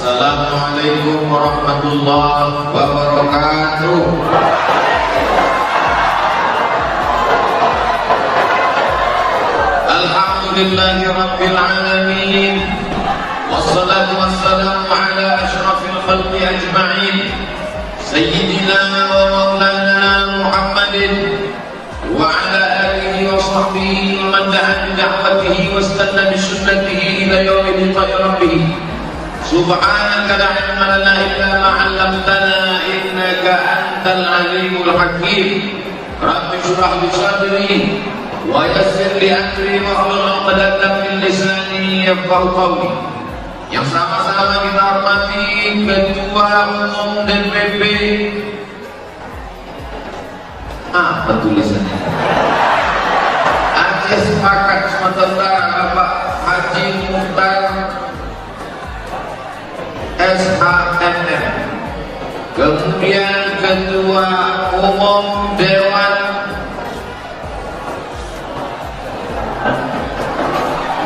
Assalamualaikum warahmatullahi wabarakatuh. Alhamdulillahi rabbil alamin. Wassalatu wassalamu ala ashrafil khalqi ajma'in, sayyidina wa maulana Muhammadin wa ala alihi wa sahbihi wa man da'a bi da'watihi wa istanna bi sunnatihi ila yaumi liqa'i rabbih. Subhanaka la ilma lana illa ma 'allamtana innaka antal alimul hakim. Rabbi shrah li sadri wa yassir li amri wa hlul 'uqdatam min lisani yafqahu qawli. Yang sama-sama kita hormati Ketua Umum DPP. Apa tulisannya? Aceh Sepakat Sumatera Bapak Haji Mukhtar SHMM. Kemudian Ketua Umum Dewan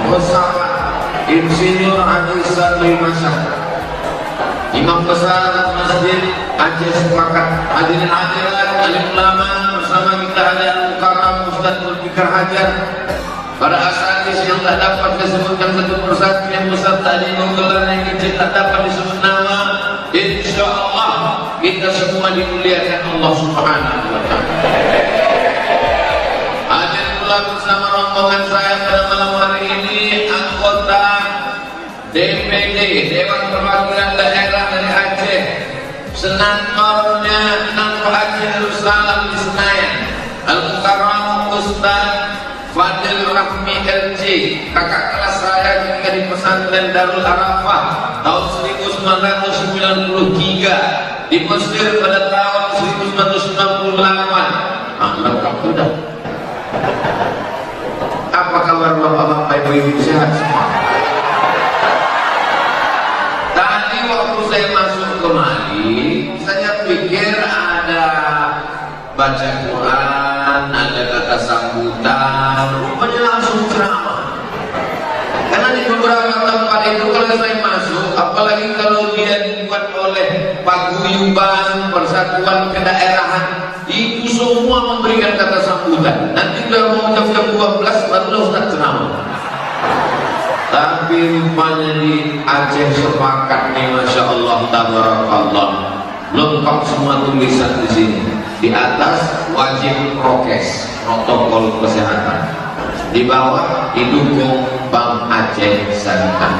Musyawarah Insinyur Haji Sadli Masyarakat, Imam Besar Masjid Aceh Sepakat, hadirin hadirat, alim ulama, bersama kita ada Al-Mukarram Ustaz Zulfikar Hajar, para asatidz yang tak dapat disebutkan satu persatu, yang besar tadi menggelar, yang kecil tak dapat disebut nama. Insyaallah kita semua dimuliakan Allah Subhanahu wa taala. Hadir pula bersama rombongan saya pada malam hari ini anggota DPD Dewan Perwakilan Daerah dari Aceh, senatornya Nangko Haji Darussalam di Senayan, Al-Mukarram Ustaz Fadil Rahmi LC, kakak kelas saya ketika di pesantren Darul Arafah tahun 1993, di Mesir pada tahun 1998. Lengkap sudah. Apa kabar bapak-bapak ibu-ibu, sehat semua? Tadi waktu saya masuk kemari, saya pikir ada baca Quran, ada kata sambutan, rupanya langsung ceramah. Karena di beberapa tempat itu kalau saya masuk, apalagi kalau dia dibuat oleh paguyuban persatuan kedaerahan, itu semua memberikan kata sambutan. Nanti udah mau jam 12 baru Ustaz ceramah. Tapi rupanya di Aceh Sepakat nih, masya Allah, tabarakallah, lengkap semua tulisan di sini. Di atas wajib prokes, protokol kesehatan. Di bawah didukung Bank Aceh Syariah.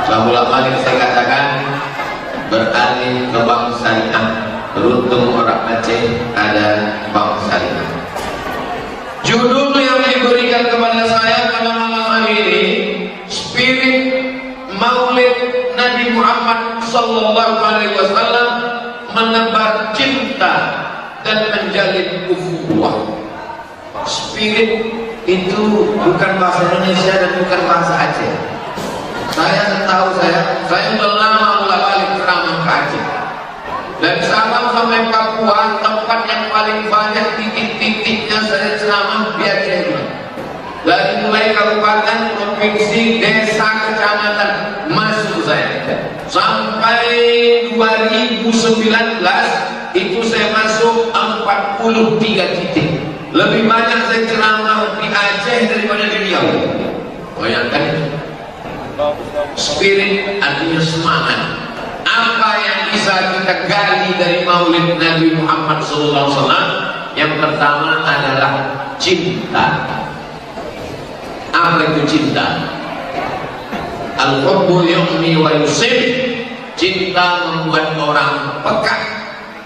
Sebulan balik saya katakan, beralih ke Bank Syariah. Beruntung orang Aceh ada Bank Syariah. Judul yang diberikan kepada saya pada malam hari ini, Spirit Maulid Nabi Muhammad Sallallahu Alaihi Wasallam, menebar cinta dan menjalin ukhuwah. Spirit itu bukan bahasa Indonesia dan bukan bahasa Aceh. Saya setahu saya udah lama mulai balik ceramah ke Aceh. Dari Sabang sampai Papua, tempat yang paling banyak titik-titiknya saya ceramah di Aceh ini. Dari mulai kabupaten, provinsi, desa, kecamatan, masuk saya. Sampai 2019 itu saya masuk 43 titik. Lebih banyak saya ceramah di Aceh daripada di Riau. Bayangkan itu. Spirit artinya semangat. Apa yang bisa kita gali dari Maulid Nabi Muhammad SAW? Yang pertama adalah cinta. Apa itu cinta? Al-hubbu yu'mi wa yusib. Cinta membuat orang peka,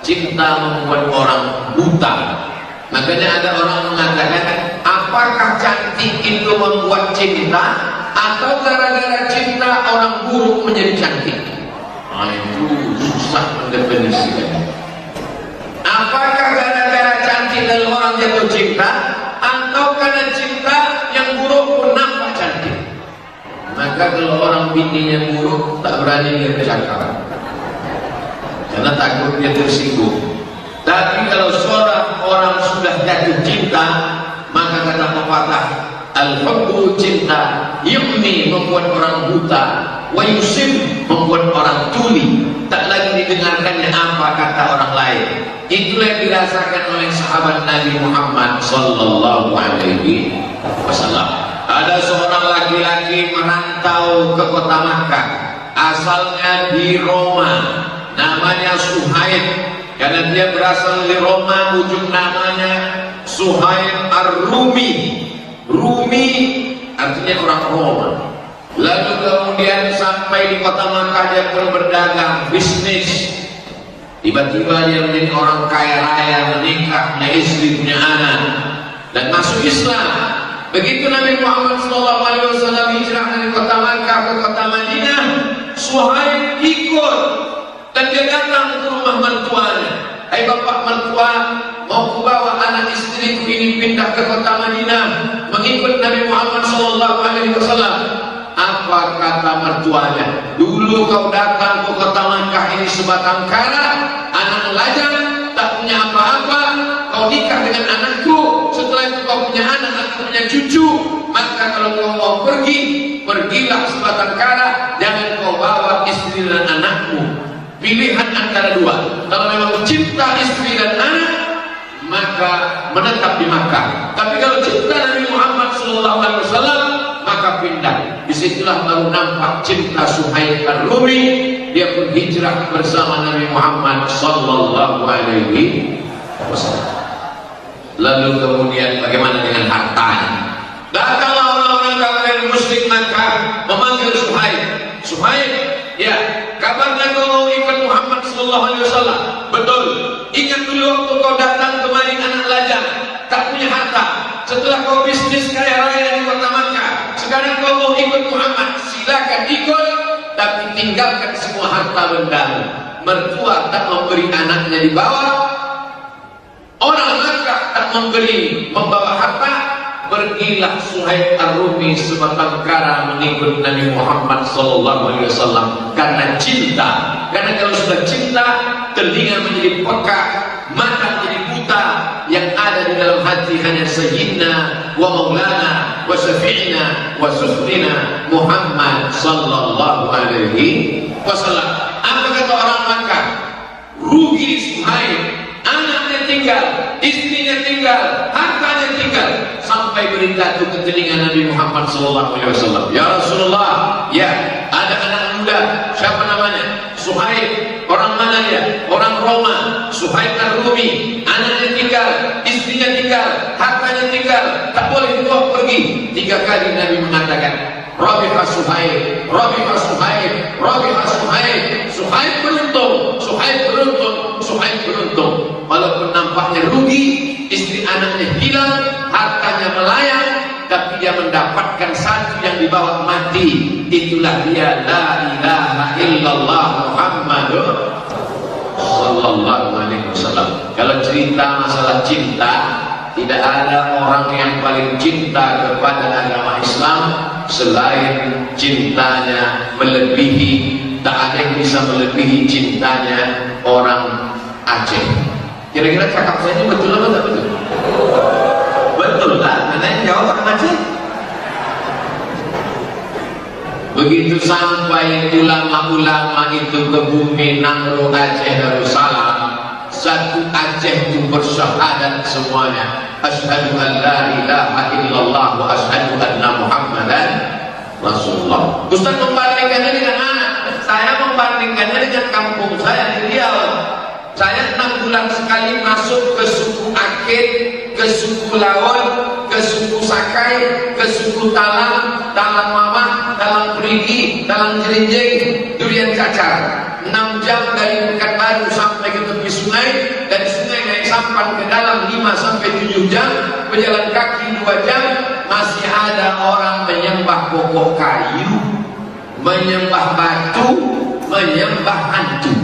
cinta membuat orang buta. Makanya ada orang mengatakan, apakah cantik itu membuat cinta, atau gara-gara cinta orang buruk menjadi cantik? Nah, itu susah mendefinisikannya. Apakah gara-gara cantik dan orang jatuh cinta, atau karena cinta yang buruk pun nampak cantik? Maka kalau orang bininya buruk, tak berani dia bercakap, karena takut dia tersinggung. Tapi kalau seorang orang sudah jatuh cinta, maka kata pepatah, al-hubbu cinta yu'mi, membuat orang buta, wa yusim, membuat orang tuli, tak lagi didengarkannya apa kata orang lain. Itulah yang dirasakan oleh sahabat Nabi Muhammad sallallahu alaihi wasallam. Ada seorang laki-laki merantau ke kota Makkah, asalnya di Roma, namanya Suhaib. Karena dia berasal dari Roma, ujung namanya Suhaib Ar-Rumi. Rumi artinya orang Roma. Lalu kemudian sampai di kota Makkah dia pun berdagang, bisnis. Tiba-tiba dia menjadi orang kaya raya, menikah, punya istri, punya anak, dan masuk Islam. Begitu Nabi Muhammad SAW hijrah dari kota Makkah ke kota Madinah, Suhaib ikut dan dia datang ke rumah mertuanya. Hai bapak mertua, mau ku bawa anak istriku ini pindah ke kota Madinah mengikut Nabi Muhammad SAW. Apa kata mertuanya? Dulu kau datang ke kota Makkah ini sebatang kara, anak lajang, tak punya apa-apa. Kau nikah dengan anakku, setelah itu kau punya anak, aku punya cucu. Maka kalau kau mau pergi, pergilah sebatang kara, jangan kau bawa istri dan anakmu. Pilihan antara dua. Kalau memang cinta istri dan anak, maka menetap di Makkah. Tapi kalau cinta Nabi Muhammad SAW, maka pindah. Disitulah baru nampak cinta Suhaib Ar-Rumi. Dia pun hijrah bersama Nabi Muhammad sallallahu alaihi wasallam. Lalu kemudian bagaimana dengan hartanya? Datanglah orang-orang kafir musyrik Makkah memanggil Suhaib. Suhaib, ya, kabarnya kau mau ikut Muhammad sallallahu alaihi wasallam? Betul. Ingat dulu waktu kau datang kemari anak lajang, tak punya harta. Setelah kau bisnis kaya raya di kota Makkah, sekarang kau mau ikut Muhammad, silakan ikut, tapi tinggalkan semua harta bendamu. Mertua tak memberi anaknya dibawa, orang Makkah tak membawa harta. Pergilah Suhaib Ar-Rumi sebatang kara mengikut Nabi Muhammad SAW karena cinta. Karena kalau sudah cinta, telinga menjadi peka, mata menjadi buta. Yang ada di dalam hati hanya Sayyidina wa Maulana wa Syafi'ina wa Sufrina Muhammad sallallahu alaihi wasallam. Apa kata orang Makkah? Rugi Suhaib, anaknya tinggal, istrinya tinggal, hartanya tinggal. Sampai berita itu ke telinga Nabi Muhammad SAW. Ya Rasulullah, ya, ada anak muda, siapa namanya? Suhaib. Orang mana dia? Orang Roma. Suhaib Ar-Rumi. Anaknya tinggal, istrinya tinggal, hartanya tinggal, tak boleh dibawa pergi. 3 kali Nabi mengatakan, Rabiha Suhaib, Rabiha Suhaib, Rabiha Suhaib. Suhaib beruntung, Suhaib beruntung, Suhaib beruntung. Walaupun nampaknya rugi, istri anaknya hilang, hartanya melayang, tapi dia mendapatkan satu yang dibawa mati. Itulah dia la ilaha illallah Muhammadur sallallahu alaihi wasallam. Kalau cerita masalah cinta, tidak ada orang yang paling cinta kepada agama Islam selain cintanya melebihi, tak ada yang bisa melebihi cintanya orang Aceh. Kira-kira cakap saya ini betul atau tak betul? Betul lah, karena yang jawab orang Aceh. Begitu sampai ulama-ulama itu ke bumi Nangro Aceh Darussalam, satu Aceh itu bersyahadat semuanya. Asyhadu an la ilaha illallah wa asyhadu anna Muhammadan Rasulullah. Ustaz membandingkannya dengan mana? Saya membandingkannya dengan kampung saya di Riau. Saya 6 bulan sekali masuk ke suku Akit, ke suku Lawan, ke suku Sakai, ke suku Talang, Talang Mama, Talang Perigi, Talang Jerinjing, Durian Cacar. 6 jam dari Pekanbaru sampai ke tepi sungai, dari sungai naik sampan ke dalam 5 sampai 7 jam, berjalan kaki 2 jam. Masih ada orang menyembah pokok kayu, menyembah batu, menyembah hantu.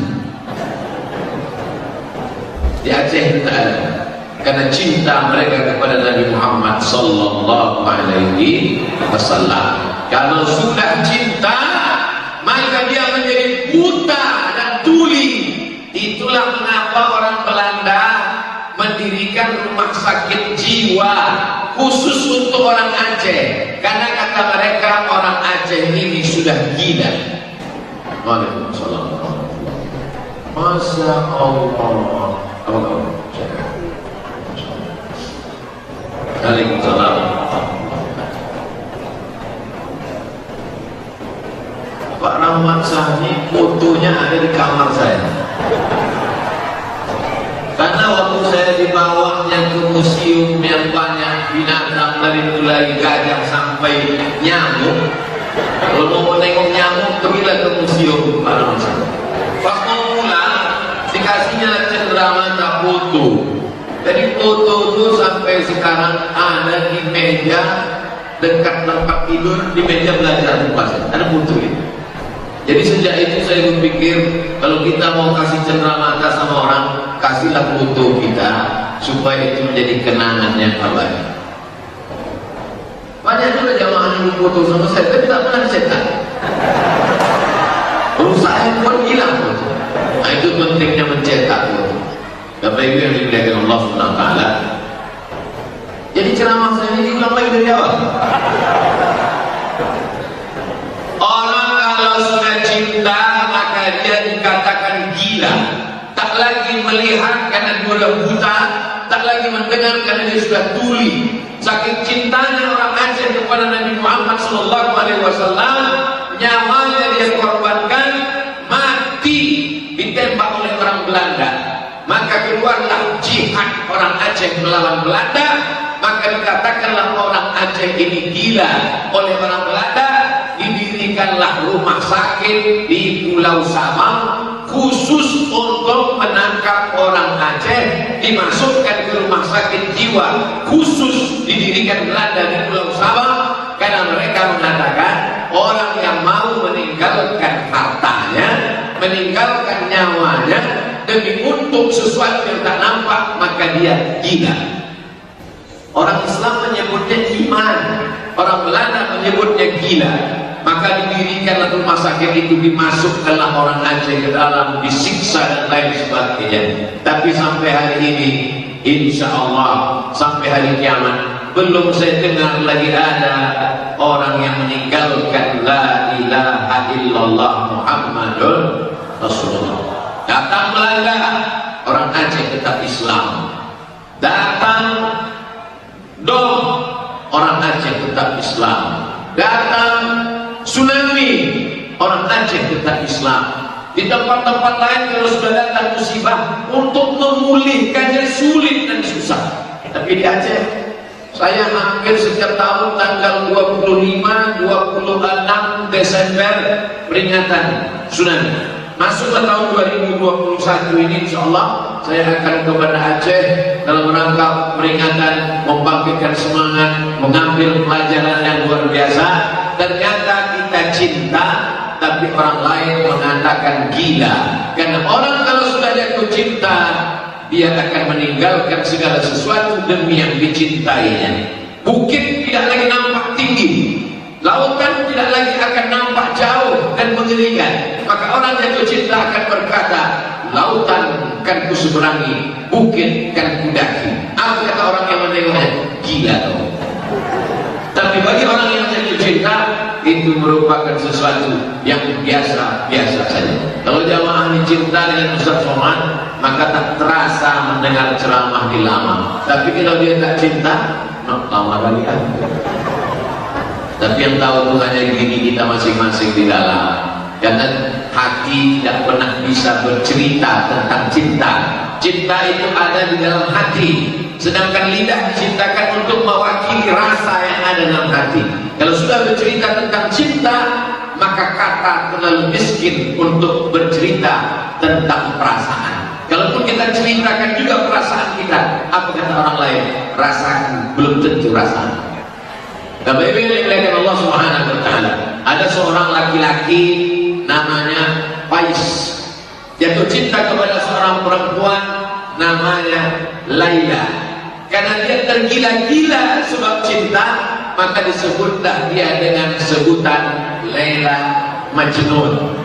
Di Aceh itu tak ada, karena cinta mereka kepada Nabi Muhammad sallallahu alaihi wasallam. Kalau sudah cinta, maka dia menjadi buta dan tuli. Itulah mengapa orang Belanda mendirikan rumah sakit jiwa khusus untuk orang Aceh, karena kata mereka orang Aceh ini sudah gila. Waalaikumsalam. Masya Allah. Apa kabar? Waalaikumsalam. Pak Rahmat Sani fotonya ada di kamar saya. Karena waktu saya dibawanya ke museum yang banyak binatang dari mulai gajah sampai nyamuk, kalau mau nengok nyamuk pergilah ke museum Pak Rahmat Sani. Pas mau pulang dikasihnya cenderamata foto. Jadi foto itu sampai sekarang ada di meja dekat tempat tidur, di meja belajar kelas. Ada foto ini. Jadi sejak itu saya berpikir kalau kita mau kasih cenderamata sama orang, kasihlah foto kita supaya itu menjadi kenangan yang abadi. Banyak juga jamaah yang foto sama saya, tapi tak pernah dicetak. Rusak pun hilang foto. Nah, itu pentingnya mencetak foto. Bapak Ibu yang dimuliakan Allah Subhanahu wa taala. Jadi ceramah saya ini diulang lagi dari awal. Orang kalau sudah cinta maka dia dikatakan gila. Tak lagi melihat karena dia sudah buta, tak lagi mendengar karena dia sudah tuli. Saking cintanya orang Aceh kepada Nabi Muhammad SAW, nyawanya dia korbankan, mati ditembak oleh orang Belanda. Maka keluarlah jihad orang Aceh melawan Belanda. Maka dikatakanlah orang Aceh ini gila oleh orang Belanda. Didirikanlah rumah sakit di Pulau Sabang khusus untuk menangkap orang Aceh, dimasukkan ke rumah sakit jiwa khusus didirikan Belanda di Pulau Sabang karena mereka mengatakan orang yang mau meninggalkan hartanya, meninggalkan nyawanya demi untuk sesuatu yang tak nampak, maka dia gila. Orang Islam menyebutnya iman, orang Belanda menyebutnya gila. Maka didirikanlah rumah sakit itu, dimasukkanlah orang Aceh ke dalam, disiksa dan lain sebagainya. Tapi sampai hari ini, insya Allah sampai hari kiamat, belum saya dengar lagi ada orang yang meninggalkan la ilaha illallah Muhammadun Rasulullah. Datang Belanda, orang Aceh tetap Islam. Datang Dom, orang Aceh tetap Islam. Datang tsunami, orang Aceh tetap Islam. Di tempat-tempat lain kalau sudah datang musibah, untuk memulihkannya sulit dan susah. Tapi di Aceh, saya hampir setiap tahun tanggal 25, 26 Desember peringatan tsunami. Masuklah tahun 2021 ini, insya Allah saya akan kepada Aceh dalam rangka peringatan, membangkitkan semangat, mengambil pelajaran yang luar biasa. Ternyata kita cinta, tapi orang lain mengatakan gila. Karena orang kalau sudah jatuh cinta, dia akan meninggalkan segala sesuatu demi yang dicintainya. Bukit tidak lagi nampak tinggi, lautan tidak lagi akan nampak jauh dan mengerikan. Maka orang jatuh cinta akan berkata, lautan kan kuseberangi, bukit kan kudaki. Apa kata orang yang menengoknya? Gila dong. Tapi bagi orang yang jatuh cinta, itu merupakan sesuatu yang biasa-biasa saja. Kalau jamaah ini cinta dengan Ustaz Somad, maka tak terasa mendengar ceramah di lama. Tapi kalau dia tak cinta, lama kali kan. Tapi yang tahu itu hanya diri kita masing-masing di dalam. Karena hati tidak pernah bisa bercerita tentang cinta. Cinta itu ada di dalam hati. Sedangkan lidah diciptakan untuk mewakili rasa yang ada dalam hati. Kalau sudah bercerita tentang cinta, maka kata terlalu miskin untuk bercerita tentang perasaan. Kalaupun kita ceritakan juga perasaan kita, apa kata orang lain? Rasakan, belum tentu rasanya. Bapak Ibu yang dimuliakan Allah Subhanahu wa taala, ada seorang laki-laki namanya Faiz, jatuh cinta kepada seorang perempuan namanya Laila. Karena dia tergila-gila sebab cinta, maka disebutlah dia dengan sebutan Laila Majnun.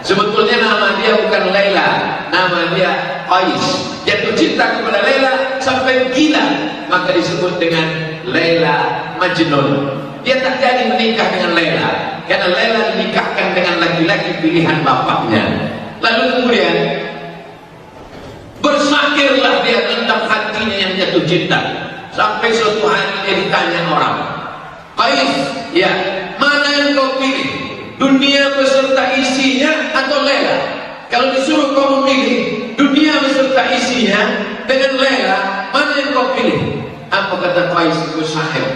Sebetulnya nama dia bukan Laila, nama dia Faiz. Jatuh cinta kepada Laila sampai gila, maka disebut dengan Laila Majnun. Dia tak jadi menikah dengan Laila. karena Laila dinikahkan dengan laki-laki pilihan bapaknya. Lalu kemudian bersakirlah dia tentang hatinya yang jatuh cinta. Sampai suatu hari dia ditanya orang, Qais, ya, mana yang kau pilih? Dunia beserta isinya atau Laila? Kalau disuruh kau memilih dunia beserta isinya dengan Laila, mana yang kau pilih? Apa kata Qais itu sahih?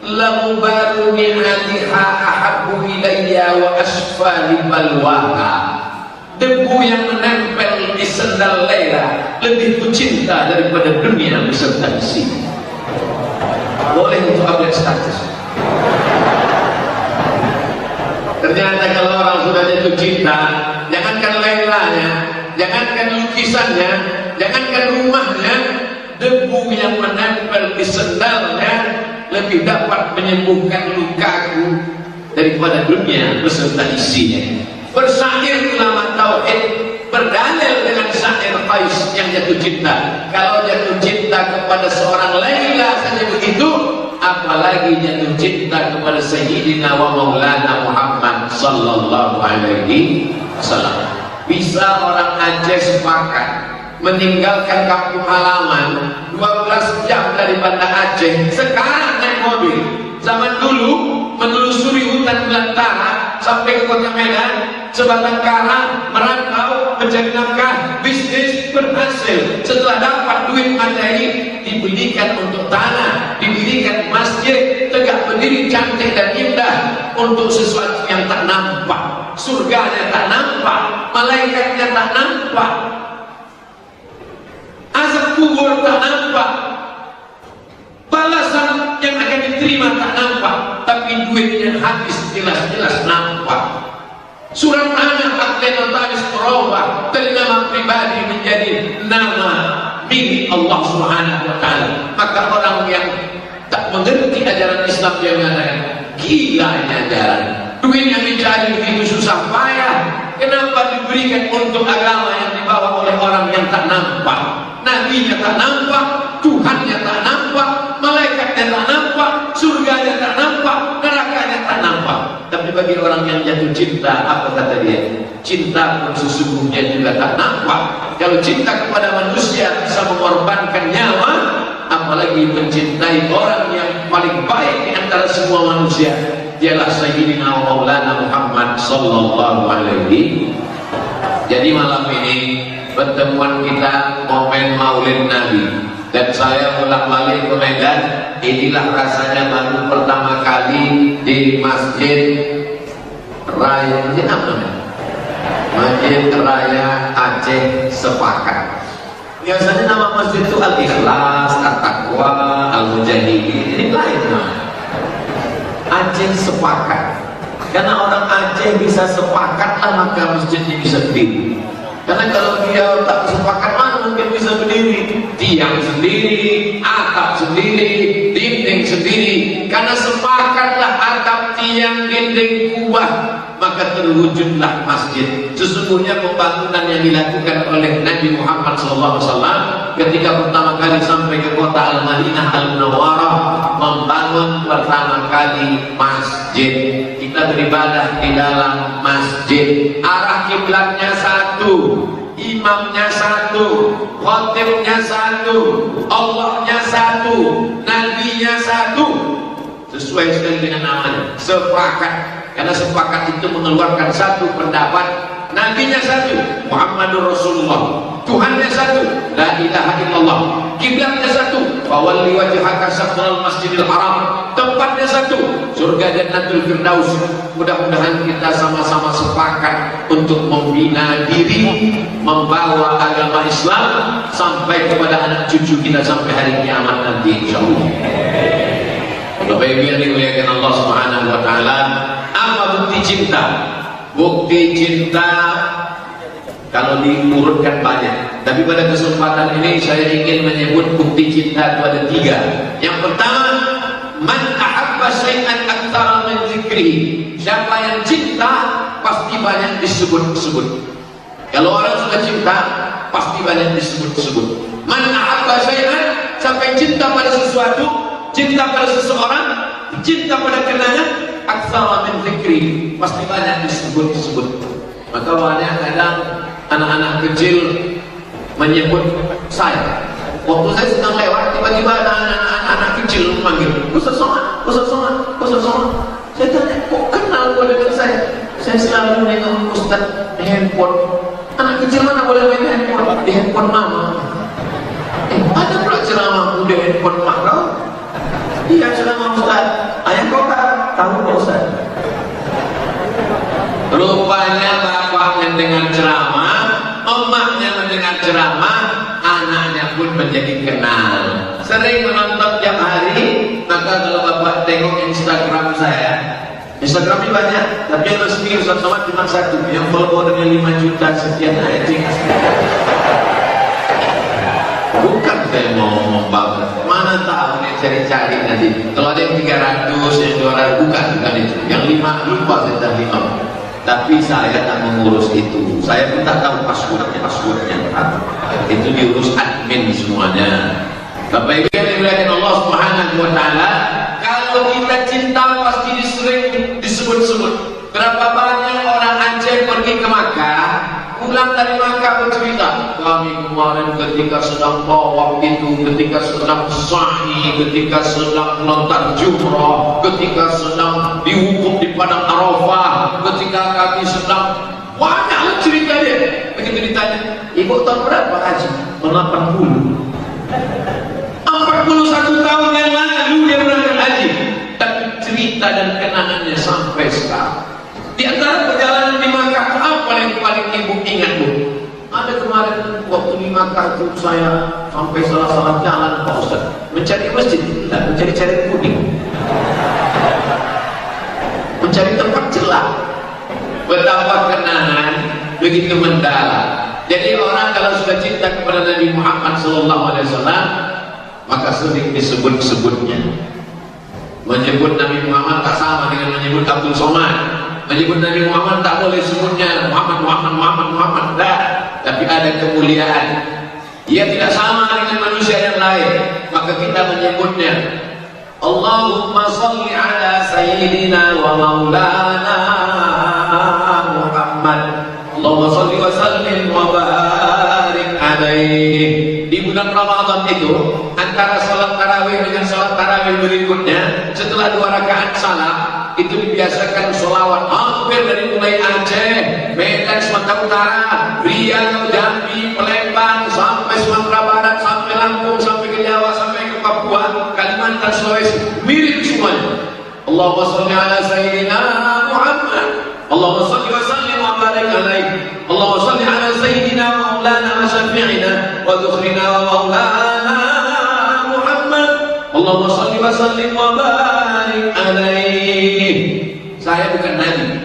Lahu baru ni'atiha ahabbu ilayya wa asfali balwaha. Debu yang menempel di sendal Laila lebih kucinta daripada dunia beserta isinya. Boleh untuk update status. Ternyata kalau orang sudah jatuh cinta, jangankan Lailanya, jangankan lukisannya, jangankan rumahnya, debu yang menempel di sendalnya lebih dapat menyembuhkan lukaku daripada dunia beserta isinya. Bersair ulama tauhid berdalil dengan syair Qais yang jatuh cinta. Kalau jatuh cinta kepada seorang Laila saja begitu, apalagi jatuh cinta kepada Sayyidina wa Maulana Muhammad sallallahu alaihi wasallam. Bisa orang Aceh sepakat meninggalkan kampung halaman 12 jam dari Banda Aceh, sekarang naik mobil. Zaman dulu menelusuri hutan belantara sampai ke kota Medan, sebatang kara, merantau, mencari nafkah, bisnis berhasil. Setelah dapat duit materi, dibelikan untuk tanah, dibelikan masjid, tegak berdiri cantik dan indah untuk sesuatu yang tak nampak. Surganya tak nampak, malaikatnya tak nampak, azab kubur tak nampak, balasan yang akan diterima tak nampak, tapi duitnya habis jelas-jelas nampak. Surat anak atlet notaris merubah dari nama pribadi menjadi nama milik Allah Subhanahu wa Ta'ala. Maka orang yang tak mengerti ajaran Islam dia mengatakan, gila ini ajaran, duit yang dicari begitu susah payah, kenapa diberikan untuk agama yang dibawa oleh orang yang tak nampak? Nabinya tak nampak, Tuhannya tak nampak, malaikatnya tak nampak, surganya tak nampak, nerakanya tak nampak. Tapi bagi orang yang jatuh cinta, apa kata dia? Cinta pun sesungguhnya juga tak nampak. Kalau cinta kepada manusia bisa mengorbankan nyawa, apalagi mencintai orang yang paling baik di antara semua manusia, dialah Sayyidina wa Maulana Muhammad sallallahu alaihi. Jadi malam ini pertemuan kita momen Maulid Nabi, dan saya bolak-balik ke Medan. Inilah rasanya baru pertama kali di Masjid Raya, Masjid Raya Aceh Sepakat. Biasanya nama masjid itu Al-Ikhlas, At-Taqwa, Al-Mujahidin. Ini lain namanya, Aceh Sepakat. Karena orang Aceh bisa sepakatlah maka masjidnya bisa berdiri. Karena kalau dia tak sepakat, mana mungkin bisa berdiri? Tiang sendiri, atap sendiri, dinding sendiri. Karena sepakatlah atap, tiang, dinding, kubah, maka terwujudlah masjid. Sesungguhnya pembangunan yang dilakukan oleh Nabi Muhammad SAW ketika pertama kali sampai ke kota Al-Madinah Al-Munawwarah, membangun pertama kali masjid. Kita beribadah di dalam masjid. Arah kiblatnya satu, imamnya satu, khatibnya satu, Allahnya satu, nabinya satu. Sesuai sekali dengan namanya, sepakat. Karena sepakat itu mengeluarkan satu pendapat. Nabinya satu, Muhammadur Rasulullah. Tuhannya satu, la ilaha illallah. Kiblatnya satu, fawalli wajhaka syatral masjidil haram. Tempatnya satu, surga Jannatul Firdaus. Mudah-mudahan kita sama-sama sepakat untuk membina diri, membawa agama Islam sampai kepada anak cucu kita sampai hari kiamat nanti, insyaallah. Bapak Ibu yang dimuliakan Allah Subhanahu wa Ta'ala, apa bukti cinta? Bukti cinta kalau diurutkan banyak, tapi pada kesempatan ini saya ingin menyebut bukti cinta itu ada 3. Yang pertama, man ahabba syai'an aktsara min dzikri. Siapa yang cinta pasti banyak disebut-sebut. Kalau orang sudah cinta pasti banyak disebut-sebut. Man ahabba syai'an, sampai cinta pada sesuatu, cinta pada seseorang, cinta pada kenangan, aktsara min dzikri, pasti banyak disebut. Maka banyak kadang anak-anak kecil menyebut saya. Waktu saya sedang lewat, tiba-tiba ada anak-anak kecil memanggil, Ustaz Somad. Saya tanya, kok kenal kau dengan saya? Saya selalu nengok Ustaz di handphone. Anak kecil mana boleh main handphone? Di handphone mama. Ada pula ceramah di handphone mak kau? Iya, ceramah Ustaz. Ayah kau tahu kok Ustaz? Rupanya bapak mendengar ceramah, emaknya mendengar ceramah, anaknya pun menjadi kenal. Sering menonton tiap hari. Maka kalau bapak tengok Instagram saya, Instagramnya banyak, tapi yang resmi Ustaz Somad cuma satu, yang followernya 5 juta sekian aja. Bukan saya mau ngomong banget, mana tahu nih cari-cari nanti. Kalau ada yang 300, yang 200, bukan itu. Yang 5 lupa saya 5. Tapi saya tak mengurus itu. Saya pun tak tahu passwordnya. Itu diurus admin semuanya. Bapak Ibu yang dimuliakan Allah Subhanahu wa taala, kalau kita cinta pasti sering disebut-sebut. Berapa banyak orang Aceh pergi ke Makkah, pulang dari Makkah bercerita, kami kemarin ketika sedang tawaf itu, ketika sedang sa'i, ketika sedang melontar jumrah, ketika sedang diwukuf di padang Arafah, ketika kami sedang banyak cerita dia. Begitu ditanya, ibu tahun berapa haji? 80. 41 tahun yang lalu dia berangkat haji, tapi cerita dan kenangannya sampai sekarang. Di antara perjalanan di Makkah, apa yang paling ibu ingat, Bu? Ada kemarin waktu di Makkah itu saya sampai salah-salah jalan, Pak Ustaz, mencari masjid, tidak mencari kuning, mencari tempat celah. Betapa kenangan begitu mendalam. Jadi orang kalau sudah cinta kepada Nabi Muhammad SAW, maka sering disebut-sebutnya. Menyebut Nabi Muhammad tak sama dengan menyebut Abdul Somad. Menyebut Nabi Muhammad tak boleh sebutnya Muhammad. Dah. Tapi ada kemuliaan. Ia tidak sama dengan manusia yang lain. Maka kita menyebutnya Allahumma salli ala sayyidina wa maulana Muhammad. Allahumma salli wa sallim wa barik alaihi. Di bulan Ramadan itu, antara salat tarawih dengan salat tarawih berikutnya, setelah 2 rakaat salat itu dibiasakan sholawat hampir dari mulai Aceh, Medan, Sumatera Utara, Riau, Jambi, Palembang, sampai Sumatera Barat, sampai Lampung, sampai ke Jawa, sampai ke Papua, Kalimantan, Sulawesi, mirip semuanya. Allahumma sholli ala sayyidina Muhammad. Allahumma sholli wa sallim wa barik alaihi. Allahumma sholli ala sayyidina maulana wa syafi'ina wa dhukhrina wa maulana Muhammad. Allahumma sholli wa sallim wa barik alaihi. Saya bukan nabi,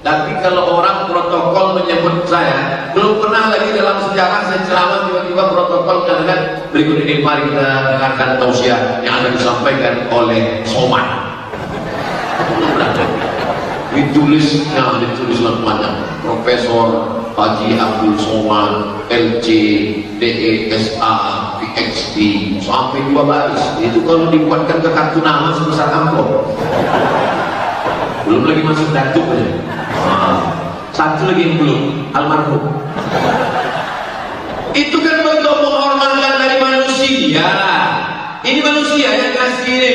tapi kalau orang protokol menyebut saya, belum pernah lagi dalam sejarah saya ceramah tiba-tiba protokol katakan berikut ini mari kita dengarkan tausiah yang akan disampaikan oleh Somad. Ditulis banyak Profesor Haji Abdul Somad, LC, DESA, PhD, sampai 2 baris. Itu kalau dibuatkan ke kartu nama sebesar amplop. Belum lagi masuk datuk aja. Satu lagi yang belum, almarhum. Itu kan bentuk penghormatan dari manusia. Ini manusia yang kasih ini.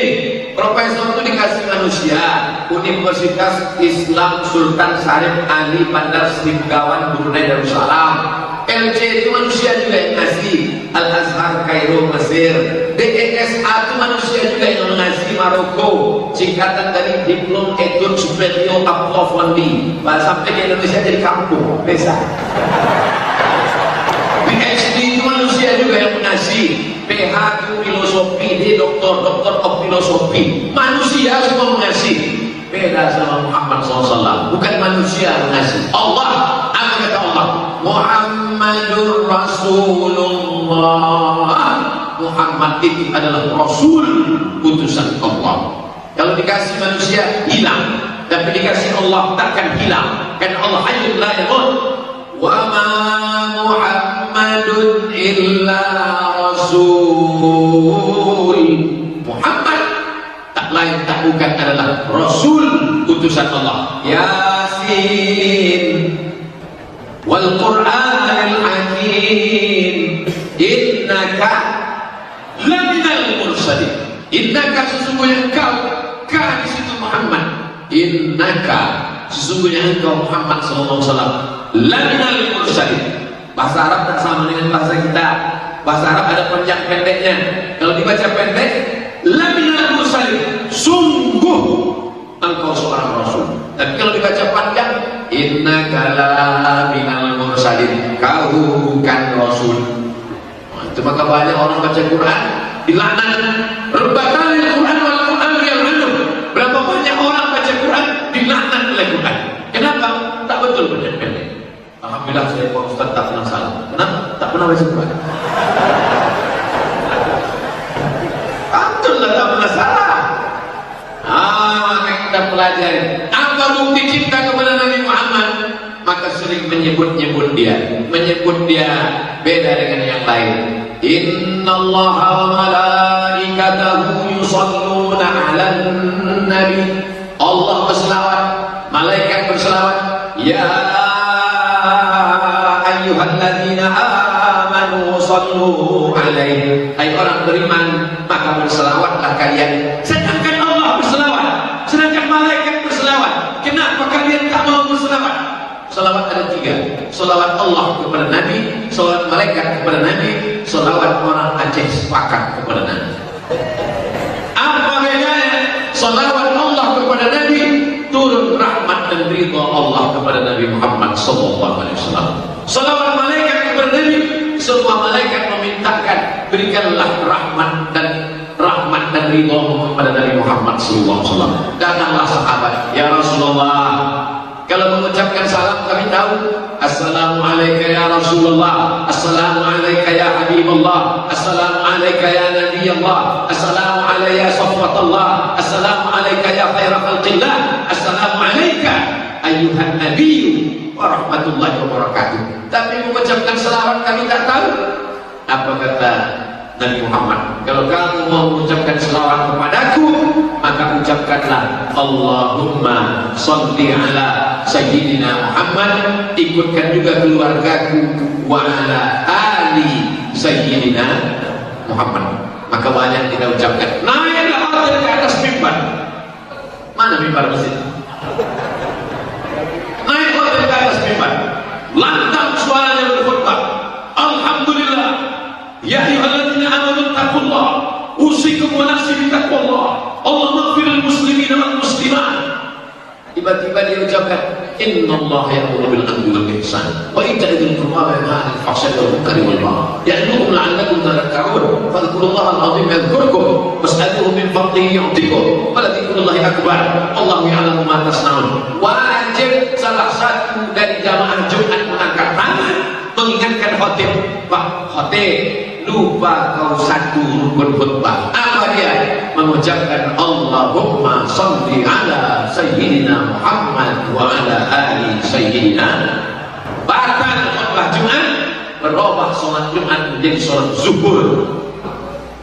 Profesor itu dikasih manusia. Universitas Islam Sultan Syarif Ali Bandar Sri Begawan Brunei Darussalam. LC itu manusia juga yang ngasih. Al Azhar Kairo Mesir. DESA itu manusia juga yang ngasih Maroko. Singkatan dari Diplom Etude Superior Approfondie. Sampai ke Indonesia jadi kampung desa. PhD itu manusia juga yang ngasih. PH itu filosofi, dia doktor of filosofi. Manusia semua mengasih. Beda sama Muhammad SAW, bukan manusia mengasih. Allah, apa kata Allah? Muhammadur Rasulullah. Muhammad itu adalah Rasul, utusan Allah. Kalau dikasih manusia hilang, tapi dikasih Allah takkan hilang. Karena Allah hayyun la yamut. Wa ma Muhammadun illa Rasul. Muhammad tak lain tak kamu kan adalah Rasul utusan Allah. Yasin wal Qur'anil Hakim innaka laminal mursalin. Innaka sesungguhnya engkau, ka di situ Muhammad, innaka sesungguhnya engkau Muhammad sallallahu alaihi wasallam laminal mursalin. Bahasa Arab tak sama dengan bahasa kita. Bahasa Arab ada panjang pendeknya. Kalau dibaca pendek, laminal mursalin, sungguh engkau seorang rasul. Tapi kalau dibaca panjang, innaka laminal mursalin, kau bukan rasul. Itu maka banyak orang baca Quran dilaknat. Rebatan Al-Quran wal Quran yang anu. Berapa banyak orang baca Quran dilaknat oleh Quran. Kenapa? Tak betul baca pendek. Alhamdulillah saya Pak Ustaz tak pernah salah. Kenapa? Tak pernah baca Quran. Betul lah, tak pernah salah. Maka kita pelajari apa bukti cinta kepada Nabi Muhammad. Maka sering menyebut dia beda dengan yang lain. Innallaha wa malaikatahu yusalluna 'alan nabi. Allah berselawat, malaikat berselawat. Ya ayyuhalladzina amanu sallu alaihi. Hai orang beriman, maka berselawatlah kalian. Sedangkan Allah berselawat, sedangkan malaikat berselawat. Kenapa kalian tak mau berselawat? Selawat ada 3. Selawat Allah kepada Nabi, selawat malaikat kepada Nabi, selawat orang Aceh sepakat kepada Nabi. Apa bedanya? Selawat Allah kepada Nabi, turun rahmat dan ridha Allah kepada Nabi Muhammad sallallahu alaihi wasallam. Selawat malaikat kepada Nabi, semua malaikat memintakan berikanlah rahmat dan ridha kepada Nabi Muhammad sallallahu alaihi wasallam. Datanglah sahabat, ya Rasulullah. Kalau mengucapkan salam kami tahu, Assalamualaikum ya Rasulullah, Assalamualaikum ya Habibullah, Assalamualaikum ya Nabi Allah, Assalamualaikum ya Safwatullah, Assalamualaikum ya khaira khalqillah, Assalamualaikum ayuhan nabiyyu wa rahmatullahi wa barakatuh. Tapi mengucapkan salawat kami tak tahu. Apa kata Nabi Muhammad? Kalau kamu mau mengucapkan selawat kepadaku, maka ucapkanlah Allahumma sholli ala sayyidina Muhammad, ikutkan juga keluargaku, wa ala ali sayyidina Muhammad. Maka banyak kita ucapkan. Naiklah Allah ke atas mimbar. Mana mimbar masjid? Naik Allah ke atas mimbar, lantang suaranya berkhutbah. Alhamdulillah, ya ayyuhalladzina amanu taqullah, usikum wa nafsi bitaqwallah, Allahumma ighfiril muslimina wal muslimat. Tiba-tiba dia ucapkan, innallaha ya'muru bil 'adli wal ihsan wa ita'i dzil qurba wa yanha 'anil fahsya'i wal munkari wal baghi ya'idukum la'allakum tadhakkarun fadhkurullaha al-'azim yadhkurkum was'aluhu min fadlihi yu'tikum wa la dzikrullahi akbar wallahu ya'lamu ma tasna'un. Wajib salah satu dari jamaah Jumat mengangkat tangan mengingatkan khatib. Pak khatib, lupa kau satu rukun khutbah. Apa dia? Mengucapkan Allahumma sholli ala sayyidina Muhammad wa ala ali sayyidina. Batal khutbah Jumat, berubah sholat Jumat menjadi sholat zuhur.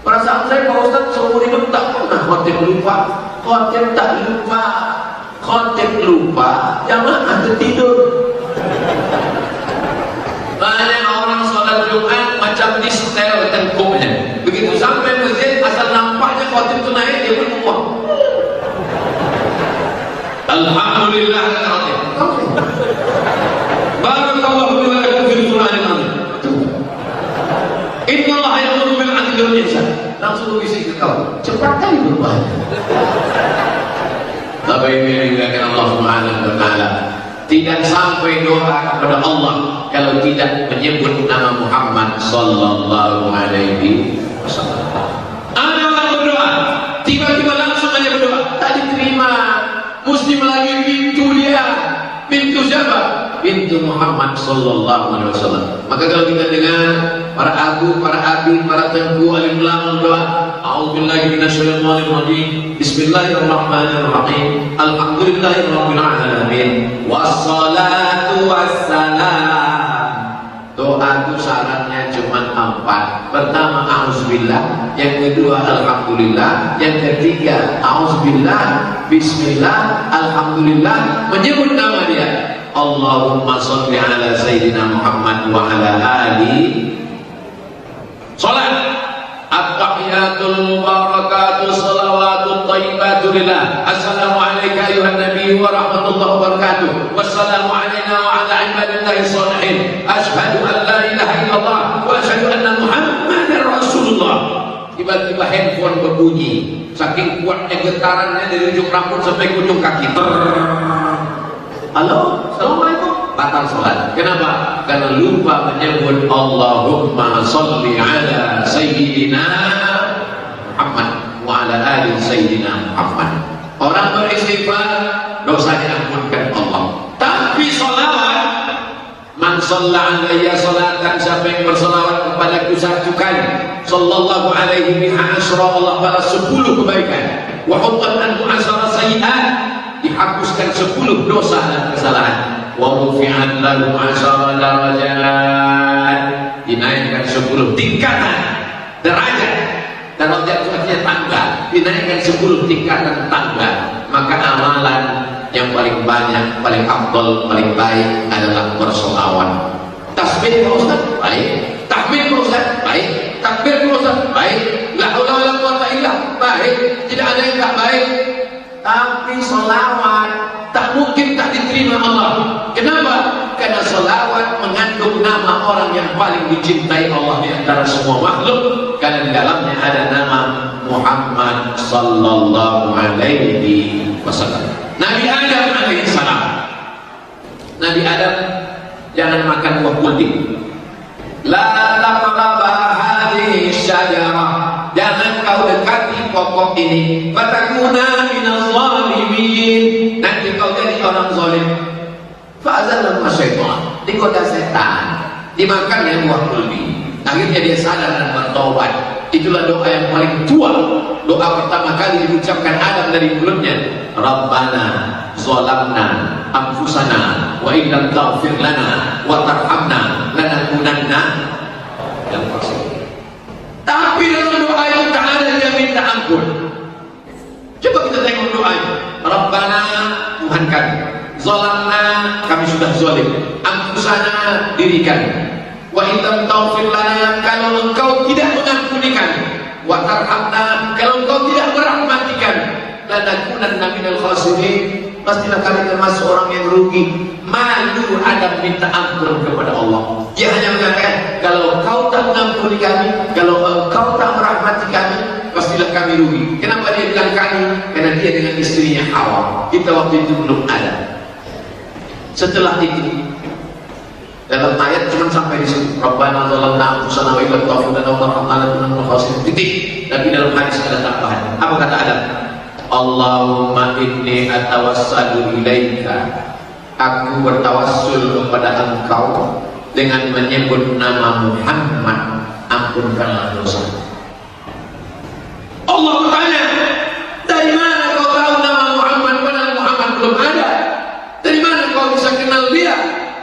Perasaan saya Pak Ustaz seumur hidup tak pernah khatib lupa. Khatib tak lupa, khatib lupa, jamaah tertidur. Banyak orang sholat Jumat macam di setel tengkuknya. Begitu sampai masjid, asal nampaknya khatib itu naik, dia pun ngomong Alhamdulillah khatib. Barakallahu li wa lakum fil Qur'anil azim. Innallaha ya'muru bil 'adli wal ihsan. Langsung bisik ke kau, cepat kali berubah. Tapi ini dilakukan Allah Subhanahu wa taala. Tidak sampai doa kepada Allah kalau tidak menyebut nama Muhammad sallallahu alaihi wasallam. Ada orang berdoa, tiba-tiba langsung aja berdoa, tak diterima. Mesti melalui pintu dia. Pintu siapa? Pintu Muhammad sallallahu alaihi wasallam. Maka kalau kita dengar para abu, para abid, para tengku, alim ulama berdoa, a'udzubillahi minasyaitonir rajim. Bismillahirrahmanirrahim. Alhamdulillahirabbil alamin. Wassalatu wassalam. Doa itu syaratnya cuma 4. Pertama, auzubillah. Yang kedua, alhamdulillah. Yang ketiga, auzubillah, bismillah, alhamdulillah. Menyebut nama dia. Allahumma sholli ala Sayyidina Muhammad wa ala ali. Salat. At-tahiyatul mubarakatuh salawatut thayyibatu lillah. Assalamu alayka ayuhan nabiy wa rahmatullahi wa barakatuh. Wassalamu alayna wa ala ibadillahi sholihin. Asyhadu an la ilaha illallah wa asyhadu anna Muhammadar Rasulullah. Tiba-tiba handphone berbunyi. Saking kuatnya getarannya dari ujung rambut sampai ke ujung kaki. Halo, assalamualaikum. Batal sholat. Kenapa? Karena lupa menyebut Allahumma sholli ala Sayyidina Muhammad wa ala ali Sayyidina Muhammad. Orang beristighfar, dosanya ampunkan Allah. Tapi sholawat, man sholla alayya sholatan, siapa yang bersolawat kepadaku 1 kali, sallallahu alaihi biha asyra, Allah balas 10 kebaikan. Wa huttat anhu asyara sayyi'at, dihapuskan 10 dosa dan kesalahan. Wa rufi'an lahu asyara darajat, dinaikkan 10 tingkatan derajat. Derajat itu artinya tangga, dinaikkan 10 tingkatan tangga. Maka amalan yang paling banyak, paling afdal, paling baik adalah bersolawat. Tasbih Pak Ustaz, baik. Takbir Pak Ustaz, baik. Takbir Pak Ustaz, baik. La haula wala quwwata illa billah, baik. Tidak ada yang tak baik. Tapi solawat tak mungkin tak diterima Allah. Kenapa? Karena solawat mengandung nama orang yang paling dicintai Allah di antara semua makhluk. Karena di dalamnya ada nama Muhammad sallallahu alaihi wasallam. Nabi Adam alaihi salam. Nabi Adam jangan makan buah kuldi. La taqraba hadhihi syajarah. Jangan kau dekati pokok ini. Fatakuna minaz zalimin. Nanti kau jadi orang zalim. Fa'azallahu syaitan. Digoda setan. Dimakannya buah kuldi. Akhirnya dia sadar dan bertobat. Itulah doa yang paling tua. Doa pertama kali diucapkan Adam dari mulutnya. Rabbana zalamna anfusana wa illam taghfir lana wa tarhamna lanakunanna yang pasti. Tapi dalam doa itu tak ada yang minta ampun. Coba kita tengok doanya. Rabbana, Tuhan kami, zalamna, kami sudah zalim, anfusana, diri kami, wa illam taghfir lana, kalau engkau tidak mengampuni kami, wa tarhamna, kalau engkau tidak merahmati kami, lanakunanna minal khasirin, pastilah kami termasuk orang yang rugi. Malu Adam minta ampun kepada Allah. Dia hanya mengatakan, kalau kau tak mengampuni kami, kalau kau tak merahmati kami, pastilah kami rugi. Kenapa dia bilang kami? Karena dia dengan istrinya Hawa. Kita waktu itu belum ada. Setelah itu, dalam ayat cuma sampai di situ. Rabbana zalamna anfusana wa illam taghfir lana wa tarhamna lanakunanna minal khasirin. Titik. Tapi dalam hadis ada tambahan. Apa kata Adam? Allahumma inni atawassalu ilaika. Aku bertawassul kepada engkau dengan menyebut nama Muhammad, ampunkanlah dosa. Allah bertanya, dari mana kau tahu nama Muhammad padahal Muhammad belum ada? Dari mana kau bisa kenal dia?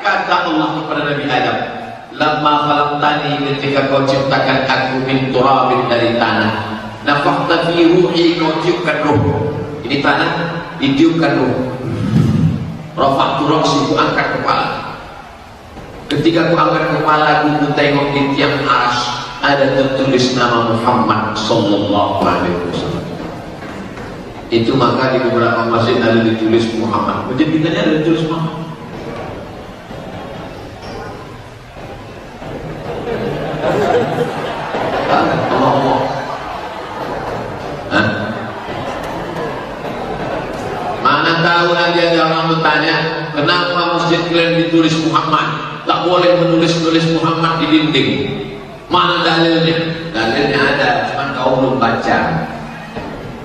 Kata Allah kepada Nabi Adam, lamma khalaqtani, ketika kau ciptakan aku min turabin, dari tanah, nafakhta fi ruhi, kau tiupkan ruh. Ini tanah, ditiupkan ruh. Rafa'tu ra'si, ku angkat kepala. Ketika ku angkat kepala, ku tengok di tiang arsy ada tertulis nama Muhammad sallallahu alaihi wasallam. Itu maka di beberapa masjid ada ditulis Muhammad. Masjid kita ada ditulis Muhammad. Allah. Mana tahu nanti ada orang bertanya, kenapa masjid kalian ditulis Muhammad? Tak boleh menulis Muhammad di dinding. Mana dalilnya? Dalilnya ada, cuma kau belum baca.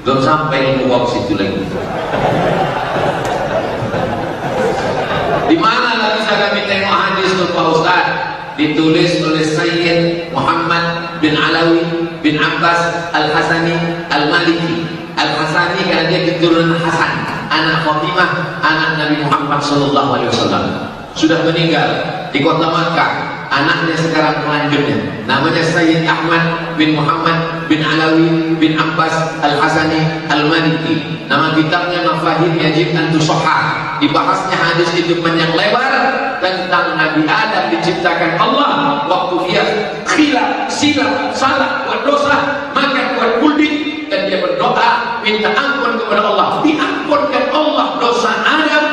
Belum sampai di bawah situ lagi. Di mana lagi bisa kami tengok hadis itu Pak Ustaz? Ditulis oleh Sayyid Muhammad bin Alawi bin Abbas Al-Hasani Al-Maliki. Al-Hasani karena dia keturunan Hasan, anak Fatimah, anak Nabi Muhammad sallallahu alaihi wasallam. Sudah meninggal di kota Makkah. anaknya sekarang pelanjutnya, namanya Sayyid Ahmad bin Muhammad bin Alawi bin Abbas Al-Hasani Al-Maliki. Nama kitabnya Mafahim Yajib an Tusahhah. Dibahasnya hadis itu panjang lebar tentang Nabi Adam diciptakan Allah waktu dia khilaf, silap, salah, buat dosa, maka buat kuldit, dan dia berdoa minta ampun kepada Allah. Diampunkan Allah dosa Adam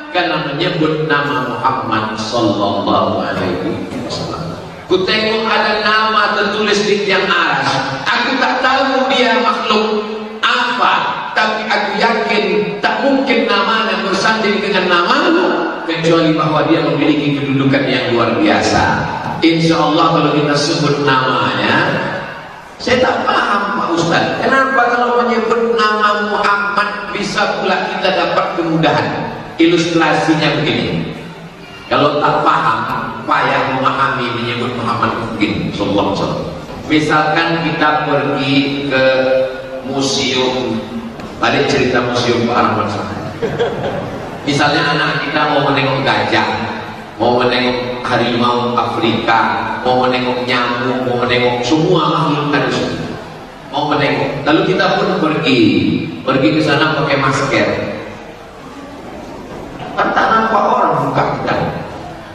karena menyebut nama Muhammad sallallahu alaihi wasallam. Ku tengok ada nama tertulis di tiang aras. Aku tak tahu dia makhluk apa, tapi aku yakin tak mungkin namanya bersanding dengan namamu kecuali bahwa dia memiliki kedudukan yang luar biasa. Insya Allah kalau kita sebut namanya, saya tak paham Pak Ustaz, kenapa kalau menyebut nama Muhammad bisa pula kita dapat kemudahan? Ilustrasinya begini, kalau tak paham, payah memahami menyebut Muhammad begini, sallallahu alaihi wasallam. Misalkan kita pergi ke museum, balik cerita museum Pak Arman sana. Misalnya anak kita mau menengok gajah, mau menengok harimau Afrika, mau menengok nyamuk, mau menengok semua makhluk ada semua, mau menengok. Lalu kita pun pergi ke sana pakai masker. Kan tak nampak orang buka kita.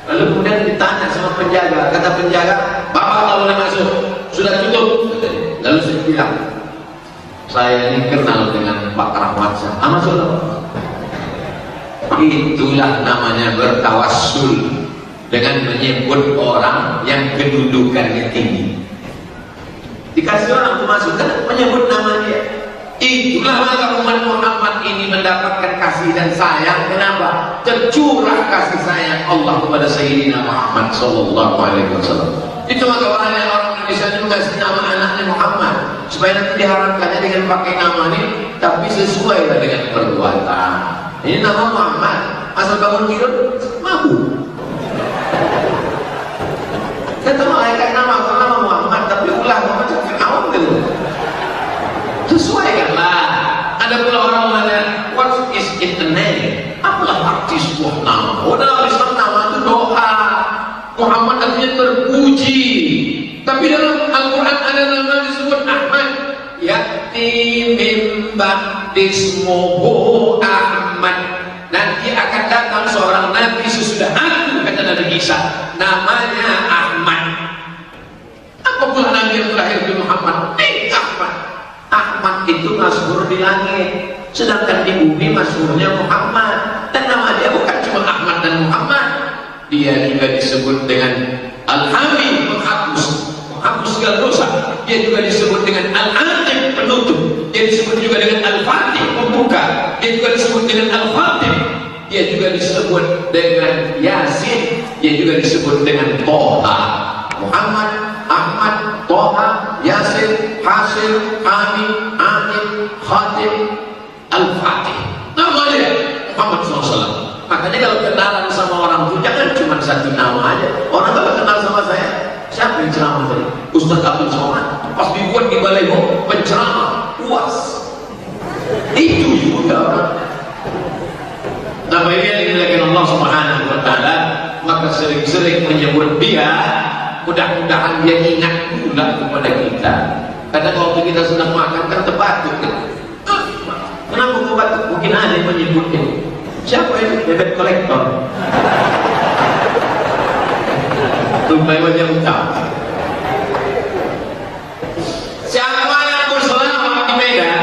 Lalu kemudian ditanya sama penjaga, kata penjaga, "Bapak tak boleh masuk, sudah tutup." Lalu saya bilang, "Saya ini kenal dengan Pak Rahmat." Masuklah. Itulah namanya bertawassul dengan menyebut orang yang kedudukannya tinggi. Dikasih orang untuk masuk kan menyebut nama dia. Itulah maka umat Muhammad ini mendapatkan kasih dan sayang. Kenapa? Tercurah kasih sayang Allah kepada Sayyidina Muhammad sallallahu alaihi wasallam. Itu maka banyak orang Indonesia juga kasih nama anaknya Muhammad supaya nanti diharapkannya dengan pakai nama ini tapi sesuai dengan perbuatan. Ini nama Muhammad, asal bangun tidur mabuk. Kata malaikat nama Muhammad tapi ulah Muhammad awam gitu. Sesuaikanlah. Ada pula orang mengatakan, what is it the name? Apalah arti sebuah nama? Oh, dalam Islam nama itu doa. Muhammad artinya terpuji. Tapi dalam Al-Quran ada nama disebut Ahmad. Ya'ti min ba'dismuhu Ahmad. Nanti akan datang seorang Nabi sesudah aku, kata Nabi Isa. Namanya Ahmad. Apa pula Nabi yang terakhir di Muhammad? Ahmad. Ahmad itu masyhur di langit, sedangkan di bumi masyhurnya Muhammad. Dan nama dia bukan cuma Ahmad dan Muhammad, dia juga disebut dengan Al-Hami, menghapus segala dosa. Dia juga disebut dengan Al-Aqib, penutup. Dia disebut juga dengan Al-Fatih, pembuka. Dia juga disebut dengan Al-Fatih. Dia juga disebut dengan Yasin. Dia juga disebut dengan Toha. Muhammad, Ahmad, Toha, Yasin, Hasil, Hamid, Amin, Khatim, Al-Fatih. Nama dia Muhammad SAW. Makanya kalau kenalan sama orang itu jangan cuma satu nama aja. Orang kalau kenal sama saya, siapa yang ceramah tadi? Ustaz Abdul Somad. Pas dibuat di Balego, penceramah puas. Itu juga orang. Nama ini yang dimuliakan Allah Subhanahu wa Ta'ala, maka sering-sering menyebut dia. Mudah-mudahan dia ingat pula kepada kita. Kadang waktu kita sedang makan kan terbatuk kan? Kenapa kau batuk? Mungkin ada yang menyebutnya. Siapa itu? Bebek kolektor. Tumpah wajah utama. Siapa yang berselawat di Medan,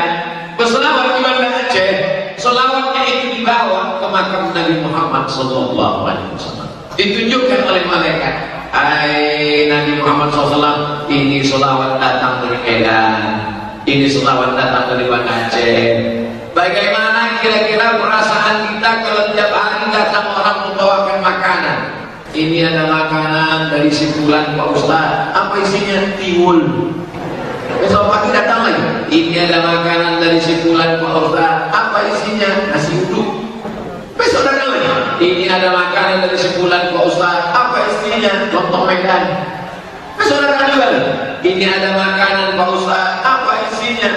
berselawat di Banda Aceh, selawatnya itu dibawa ke makam Nabi Muhammad sallallahu alaihi wasallam. Ditunjukkan oleh malaikat. Hai Nabi Muhammad SAW, ini selawat datang dari Medan, ini selawat datang dari Banda Aceh. Bagaimana kira-kira perasaan kita kalau tiap hari datang orang membawakan makanan? Ini ada makanan dari Sipulan Pak Ustaz. Apa isinya? Tiwul. Besok pagi datang lagi. Ini ada makanan dari Sipulan Pak Ustaz. Apa isinya? Nasi uduk. Besok datang lagi. Ini ada makanan dari Sipulan Pak Ustaz. Apa isinya? Lontong Medan. Besok datang juga lagi. Ini ada makanan Pak Ustaz. Apa isinya?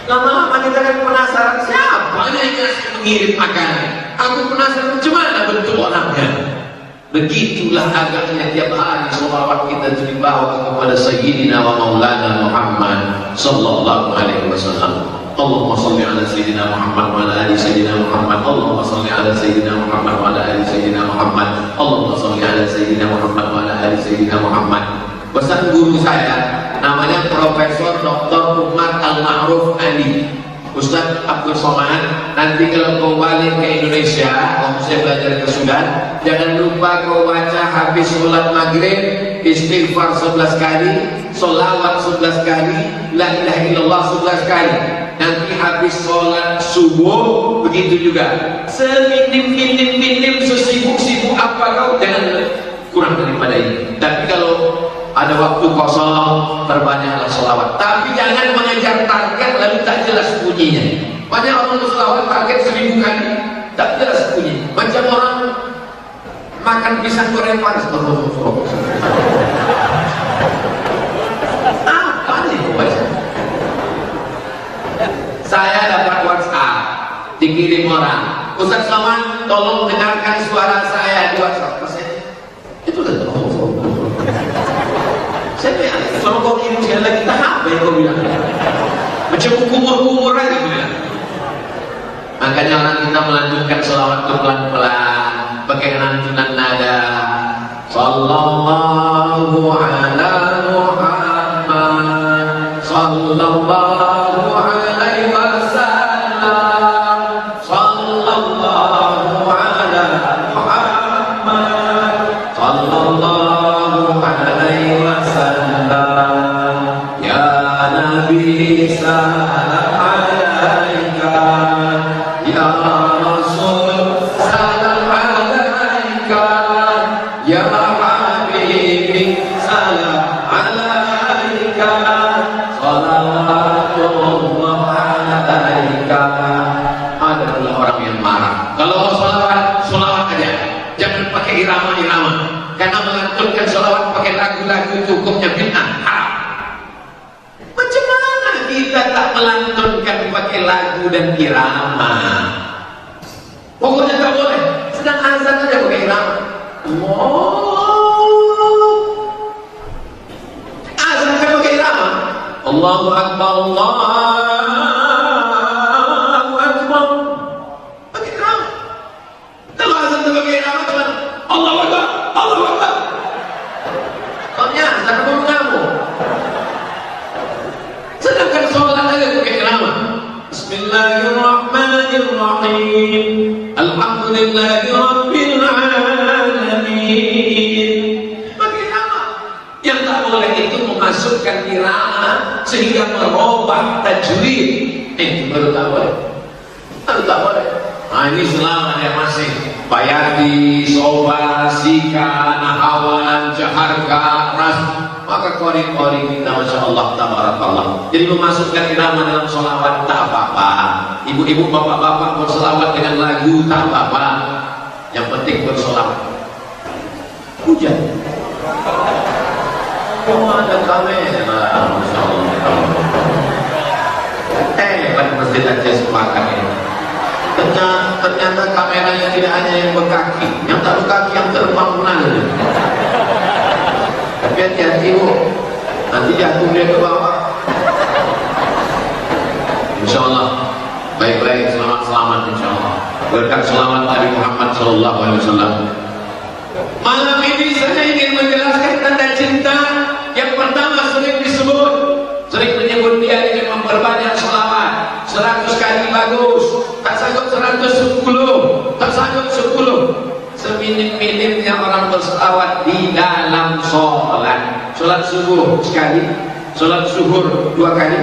Lama-lama kita kan penasaran, siapa yang mengirim makanan? Aku penasaran, macam mana bentuk orangnya? Begitulah agaknya tiap hari sholawat kita dibawa kepada Sayyidina wa Maulana Muhammad sallallahu alaihi wasallam. Allahumma salli ala Sayyidina Muhammad wa ala ali Sayyidina Muhammad. Allahumma salli ala Sayyidina Muhammad wa ala ali Sayyidina Muhammad. Allahumma salli ala Sayyidina Muhammad wa ala ali Sayyidina Muhammad. Pesan guru saya namanya Profesor Dr. Umar Al-Ma'ruf Ali, Ustaz Abdul Somad. Nanti kalau kau balik ke Indonesia, kamu saya belajar ke Sudan, jangan lupa kau baca habis sholat maghrib istighfar 11 kali, sholawat 11 kali, la ilaha illallah 11 kali. Nanti habis sholat subuh begitu juga. Seminim sesibuk-sibuk apa kau, jangan kurang daripada ini. Tapi kalau ada waktu kosong, perbanyaklah sholawat. Tapi jangan mengejar target lalu tak jelas bunyinya. Banyak orang sholawat target 1000 kali, tak jelas bunyi. Macam orang makan pisang goreng panas. Apa nih baca? Saya dapat WhatsApp, dikirim orang, Ustaz Somad tolong dengarkan suara saya di WhatsApp. Itu kan kalau kau kirim sekali lagi, tak apa yang kau bilang? Macam kumur-kumur aja bilang. Makanya orang kita melanjutkan sholawat itu pelan-pelan, pakai lantunan nada. Sallallahu ala Muhammad, sallallahu alaihi wasallam, sallallahu ala Muhammad, sallallahu alaihi wasallam. Ya Nabi salam alaika, ya Rasul salam alaika, ya Habibi salam alaika, salawatullah alaika. Adalah orang yang marah. Kalau mau sholawat, sholawat aja, jangan pakai irama-irama. Karena melantunkan sholawat pakai lagu-lagu hukumnya bid'ah, haram. Macam mana kita tak melantunkan pakai lagu dan irama? Pokoknya tak boleh. Sedang azan aja pakai irama. Azan kan pakai irama. Allahu Akbar, Allahu Akbar. Pakai irama. Kalau azan tu pakai irama cuman Allahu Akbar, Allahu Akbar. Soalnya azan pun mengamuk. Sedangkan sholat aja pakai irama. Bismillahirrahmanirrahim. Alhamdulillahi Rabbil Alamin. Pakai irama. Yang tak boleh itu memasukkan irama sehingga merubah tajwid. Itu baru tak boleh. Baru tak boleh. Nah ini selama dia masih Bayati, Soba, Sika, Nahawan, Jaharka, Ras, maka kori-kori kita Masya Allah, tabarakallah. Jadi memasukkan irama dalam sholawat tak apa-apa. Ibu-ibu, bapak-bapak bersolawat dengan lagu tak apa-apa. Yang penting bersolawat. Hujan. Oh ada kamera, Masya Allah. Hebat Masjid Aceh Sepakat ini. Ternyata kameranya tidak hanya yang berkaki, yang tak berkaki yang terbang pun ada. Tapi hati-hati bu, nanti jatuh dia ke bawah. Insya Allah baik-baik, selamat-selamat insya Allah. Berkat selamat Nabi Muhammad Sallallahu Alaihi Wasallam. Malam ini saya ingin menjelaskan tanda cinta yang pertama sering disebut, sering menyebut dia ingin memperbanyak sholawat 100 kali bagus, tak sanggup 110, tak sanggup 10. Seminim-minimnya orang berselawat di dalam sholat. Sholat subuh sekali, sholat zuhur 2 kali,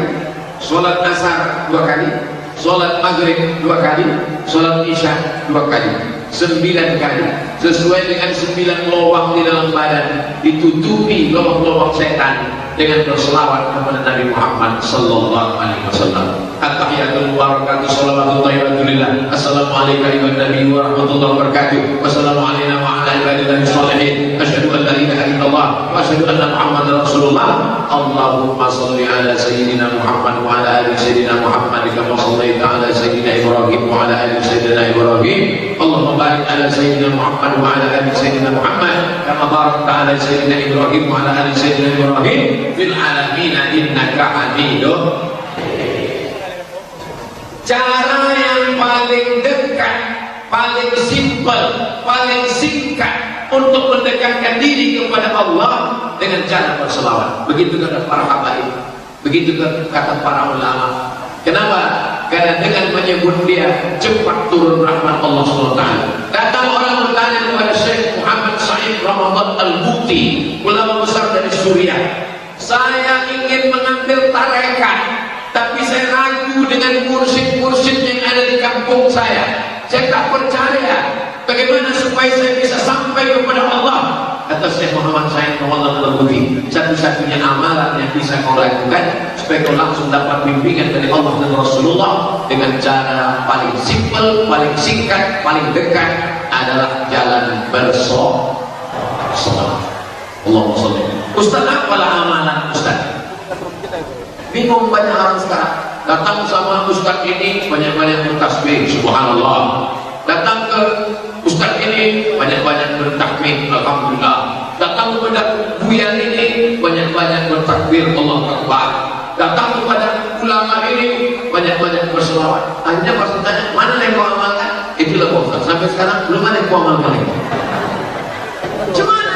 sholat asar 2 kali, sholat maghrib 2 kali, sholat isya 2 kali. 9 kali, sesuai dengan 9 lubang di dalam badan, ditutupi lubang-lubang setan dengan berselawat kepada Nabi Muhammad Sallallahu Alaihi Wasallam. At-tahiyatul mubarakatuh, salawatu thayyibatu lillah. Assalamualaikum warahmatullahi wabarakatuh. Wassalamualaikum warahmatullahi wabarakatuh. ibadillahi sholihin, asyhadu an la ilaha illallah wa asyhadu anna Muhammadar Rasulullah. Allahumma shalli ala sayyidina Muhammad wa ala ali sayyidina Muhammad kama shallaita ala sayyidina Ibrahim wa ala ali sayyidina Ibrahim. Allahumma barik ala sayyidina Muhammad wa ala ali sayyidina Muhammad kama barakta ala sayyidina Ibrahim wa ala ali sayyidina Ibrahim fil alamin innaka Hamidum. Cara yang paling dekat, paling simpel, paling singkat untuk mendekatkan diri kepada Allah dengan cara berselawat. Begitu kata para habaib, begitu kata para ulama. Kenapa? Karena dengan menyebut dia cepat turun rahmat Allah SWT. Datang orang bertanya kepada Syekh Muhammad Said Ramadan Al-Buti, ulama besar dari Suriah. Saya ingin mengambil tarekat, tapi saya ragu dengan mursyid-mursyid yang ada di kampung saya. Saya tak percaya. Bagaimana supaya saya bisa sampai kepada Allah? Kata Syekh Muhammad Said Ramadan Al-Buti, satu-satunya amalan yang bisa kau lakukan supaya kau langsung dapat bimbingan dari Allah dan Rasulullah dengan cara paling simpel, paling singkat, paling dekat adalah jalan bersolat. Allahumma sholli. Ustaz, apalah amalan Ustaz? Bingung banyak orang sekarang. Datang sama Ustaz ini banyak-banyak bertasbih, subhanallah. Datang ke Ustaz ini banyak-banyak bertakbir, alhamdulillah. Datang kepada buya ini banyak-banyak bertakbir, Allahu Akbar. Datang kepada ulama ini banyak-banyak berselawat. Akhirnya pas ditanya, mana yang kau amalkan? Itulah Pak Ustaz. Sampai sekarang belum ada yang kau amalkan itu. Cuman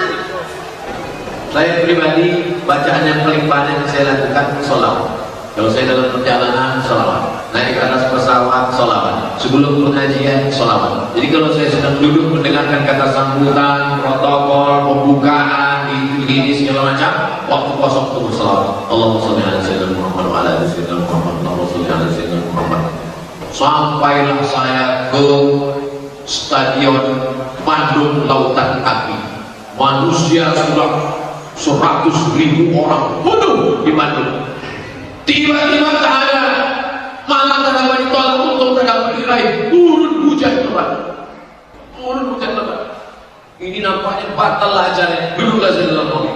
saya pribadi, bacaan yang paling banyak yang saya lakukan sholawat. Kalau saya dalam perjalanan, sholawat. Naik ke atas pesawat, sholawat. Sebelum pengajian, sholawat. Jadi kalau saya sedang duduk mendengarkan kata sambutan, protokol, pembukaan, ini segala macam, waktu kosong itu sholawat. Allahumma sholli ala sayyidina Muhammad wa ala ali sayyidina Muhammad. Allahumma sholli ala sayyidina Muhammad. Sampailah saya ke stadion Bandung Lautan Api. Manusia sudah 100.000 orang penuh di Bandung. Tiba-tiba tak ada, malah tak dapat ditolak untuk tak dapat diraih. Turun hujan lebat, turun hujan lebat. Ini nampaknya batal lah ajarnya. Duduklah saya dalam mobil.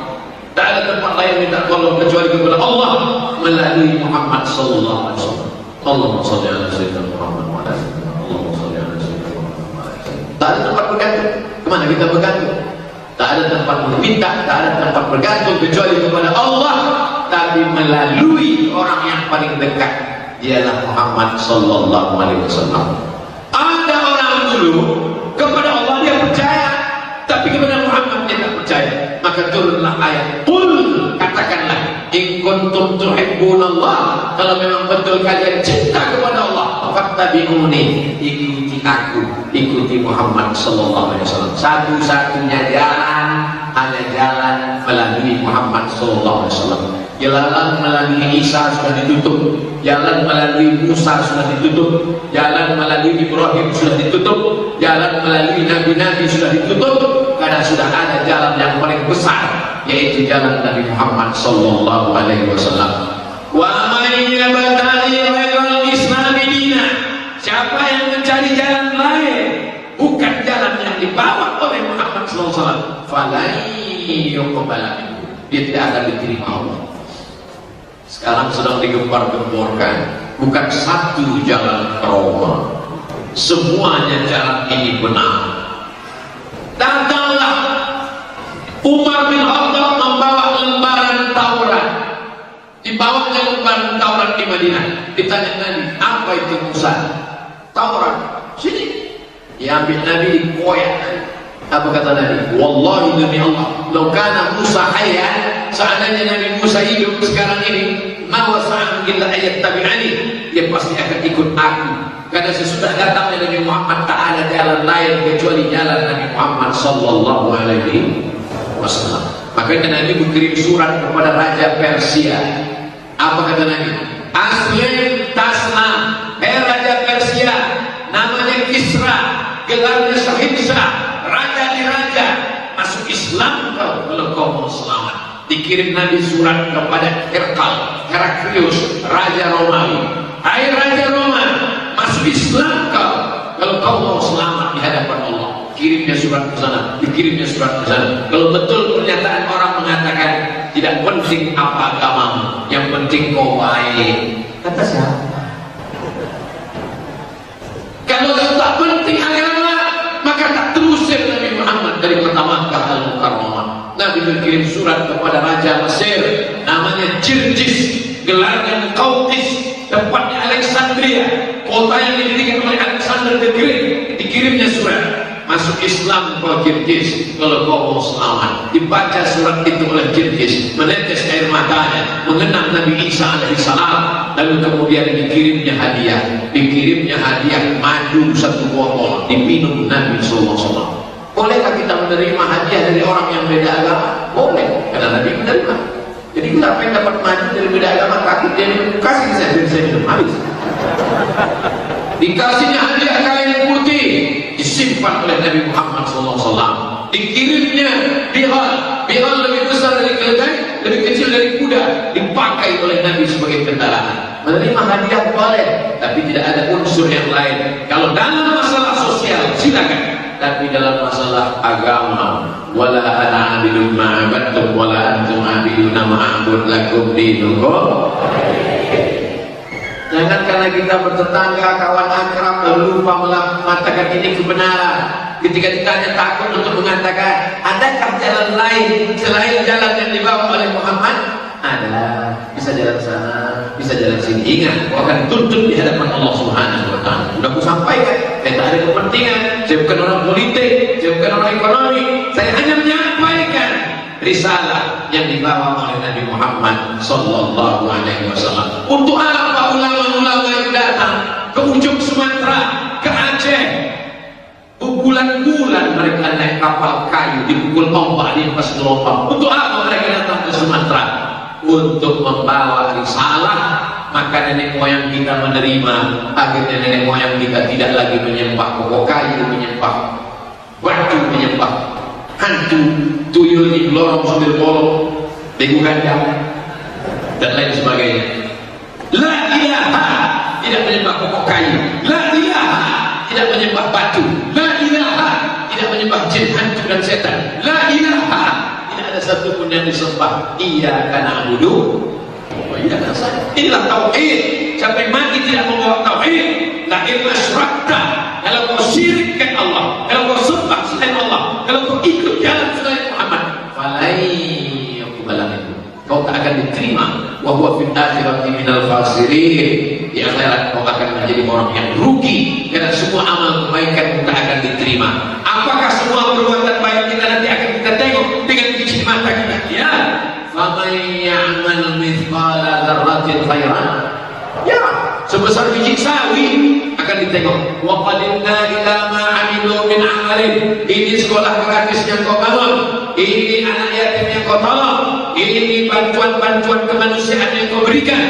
Tak ada tempat lain minta tolong kecuali kepada Allah melalui Muhammad sallallahu alaihi wasallam. Allahumma shalli ala sayyidina Muhammad wa ala ali Allahumma shalli ala sayyidina Muhammad. Tak ada tempat bergantung. Kemana kita bergantung? Tak ada tempat meminta, tak ada tempat bergantung kecuali kepada Allah, tapi melalui orang yang paling dekat, ialah Muhammad sallallahu alaihi wasallam. Ada orang dulu kepada Allah dia percaya, tapi kepada Muhammad dia tak percaya. Maka turunlah ayat, qul, katakanlah, in kuntum tuhibbunallah, kalau memang betul kalian cinta kepada Allah, fattabi'uni, ikuti aku, ikuti Muhammad sallallahu alaihi wasallam. Satu-satunya jalan hanya jalan melalui Muhammad sallallahu alaihi wasallam. Jalan melalui Isa sudah ditutup, jalan melalui Musa sudah ditutup, jalan melalui Ibrahim sudah ditutup, jalan melalui nabi-nabi sudah ditutup, karena sudah ada jalan yang paling besar, yaitu jalan Nabi Muhammad sallallahu alaihi wasallam. Wa may yabtaghi ghairal Islam dinan, siapa yang mencari jalan lain bukan jalan yang dibawa oleh Muhammad sallallahu alaihi wasallam, falai yuqbal minhu, dia tidak akan diterima Allah. Sekarang sedang digembar-gemborkan, bukan satu jalan Roma, semuanya jalan ini benar. Datanglah Umar bin Khattab membawa lembaran Taurat, dibawanya lembaran Taurat di Madinah. Ditanya Nabi, apa itu Musa? Taurat, sini. Diambil Nabi, dikoyak. Apa kata Nabi? Wallahi demi Allah, lau kana Musa hayyan, seandainya Nabi Musa hidup sekarang ini, ma wasa'an illa ayat tabi'ani, dia pasti akan ikut aku. Karena sesudah datangnya Nabi Muhammad, tak ada jalan lain kecuali jalan Nabi Muhammad sallallahu alaihi wasallam. Makanya Nabi mengirim surat kepada Raja Persia. Apa kata Nabi? Aslim taslam, Raja Persia, namanya Kisra, gelarnya Sahibsah, raja di raja, masuk Islam kau kalau kau mau selamat. Dikirim Nabi surat kepada Heraklius, raja Romawi. Hai raja Roma, masuk Islam kau kalau kau mau selamat di hadapan Allah. kirimnya surat ke sana, dikirimnya surat ke sana. Kalau betul pernyataan orang mengatakan tidak penting apa agamamu, yang penting kau baik, kata siapa? Kalau tak penting agama, maka tak terusir Nabi Muhammad dari kota Makkah Al-Mukarramah. Nabi berkirim surat kepada Raja Mesir, namanya Jirjis, gelarnya Muqawqis, tempatnya Alexandria, kota yang didirikan oleh Alexander the Great. Dikirimnya surat, masuk Islam kau Jirjis kalau kau mau selamat. Dibaca surat itu oleh Jirjis, menetes air matanya, mengenang Nabi Isa alaihissalam. Lalu kemudian dikirimnya hadiah madu 1 botol, diminum Nabi SAW. Bolehkah kita menerima hadiah dari orang yang beda agama? Boleh, karena Nabi menerima. Jadi kenapa yang dapat madu dari beda agama takut dia minum? Kasih saya minum habis. Dikasihnya hadiah kain putih, disimpan oleh Nabi Muhammad SAW. Dikirimnya Bilal lebih besar dari keledai, lebih kecil dari kuda, dipakai oleh Nabi sebagai kendaraan. Menerima hadiah boleh, tapi tidak ada unsur yang lain. Kalau dalam masalah sosial silakan, tapi dalam masalah agama, wala ana abidun ma'abadtum wala antum abiduna ma'abud lakum dinukum. Jangan karena kita bertetangga, kawan akrab, lalu lupa mengatakan ini kebenaran. Ketika ditanya takut untuk mengatakan, adakah jalan lain selain jalan yang dibawa oleh Muhammad? Ada, bisa jalan sana, bisa jalan sini. Ingat, kau akan tuntut di hadapan Allah Subhanahu wa Ta'ala. Sudah aku sampaikan, saya tak ada kepentingan, saya bukan orang politik, saya bukan orang ekonomi, saya hanya menyampaikan risalah yang dibawa oleh Nabi Muhammad Sallallahu Alaihi Wasallam. Untuk apa ulama-ulama yang datang ke ujung Sumatera, ke Aceh, bulan-bulan mereka naik kapal kayu, dipukul ombak, dilepas gelombang. Untuk apa mereka datang ke Sumatera? Untuk membawa risalah. Maka nenek moyang kita menerima. Akhirnya nenek moyang kita tidak lagi menyembah pokok kayu, menyembah batu, menyembah hantu, tuyul di lorong sambil bolong, begu gandang dan lain sebagainya. La ilaha, tidak menyembah pokok kayu. La ilaha, tidak menyembah batu. La ilaha, tidak menyembah jin, hantu dan setan. La ilaha, tidak ada satupun yang disembah. Iyyaka na'budu wa iyyaka nasta'in. Inilah tauhid. Sampai mati tidak membawa tauhid, la in asyrakta, kalau kau syirikkan Allah, kalau kau sembah selain Allah, kalau kau ikut jalan selain Muhammad, falai yuqbalu, kau tak akan diterima. Wa huwa fil akhirati minal khasirin. Di akhirat kau akan menjadi orang yang rugi, karena semua amal kebaikan tak akan diterima. Apakah semua perbuatan baik kita nanti akan kita tengok dengan biji mata kita? Ya. Faman ya'mal mithqala dzarratin khairan, ya, sebesar biji sawi akan ditengok. Wa qadimna ila ma 'amilu min 'amalin. Ini sekolah gratis yang kau bangun, ini anak yatim yang kau tolong, ini bantuan-bantuan kemanusiaan yang kau berikan,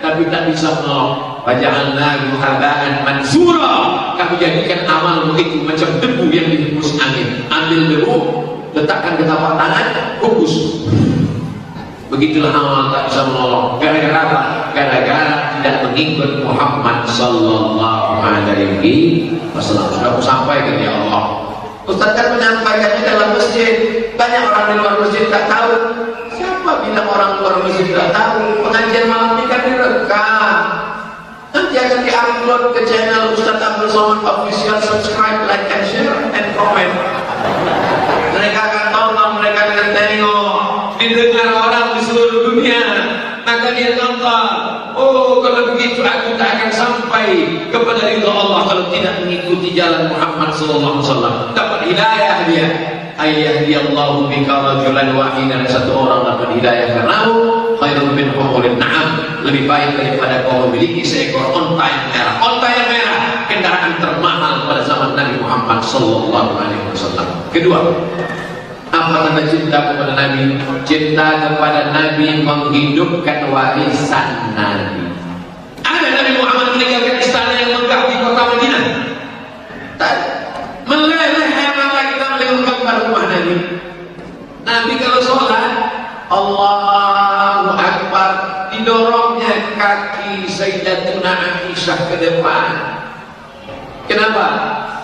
tapi tak bisa menolong. Faja'alnahu haba'an mansura. Kami jadikan amalmu itu macam debu yang dihembus angin. Ambil debu, letakkan di telapak tangan, hembus. Begitulah amal tak bisa menolong. Gara-gara apa? Gara-gara tidak mengikut Muhammad Sallallahu Alaihi Wasallam. Sudah aku sampaikan ya Allah. Ustaz kan menyampaikannya dalam masjid. Banyak orang di luar masjid tak tahu. Siapa bilang orang luar masjid tak tahu? Pengajian malam ini kan direkam. Nanti akan diupload ke channel Ustaz Abdul Somad Official. Subscribe, like, and share, and comment. Mereka akan tonton, mereka akan tengok, didengar orang di seluruh dunia. Maka dia tonton. Oh, kalau begitu aku tak akan sampai kepada ridha Allah kalau tidak mengikuti jalan Muhammad sallallahu alaihi wasallam. Dapat hidayah dia. Ayyadiyallahu bika rajulan wahidan, satu orang dapat hidayah karenamu, khairun min humurin na'am, lebih baik daripada kau memiliki seekor onta yang merah. Onta yang merah, kendaraan termahal pada zaman Nabi Muhammad sallallahu alaihi wasallam. Kedua, apa tanda cinta kepada Nabi? Cinta kepada Nabi menghidupkan warisan Nabi. Ada Nabi Muhammad meninggalkan istana yang megah di kota Madinah. Meleleh mata kita melihat gambar rumah Nabi. Nabi kalau sholat, Allahu Akbar, didorongnya kaki Sayyidatuna Aisyah ke depan. Kenapa?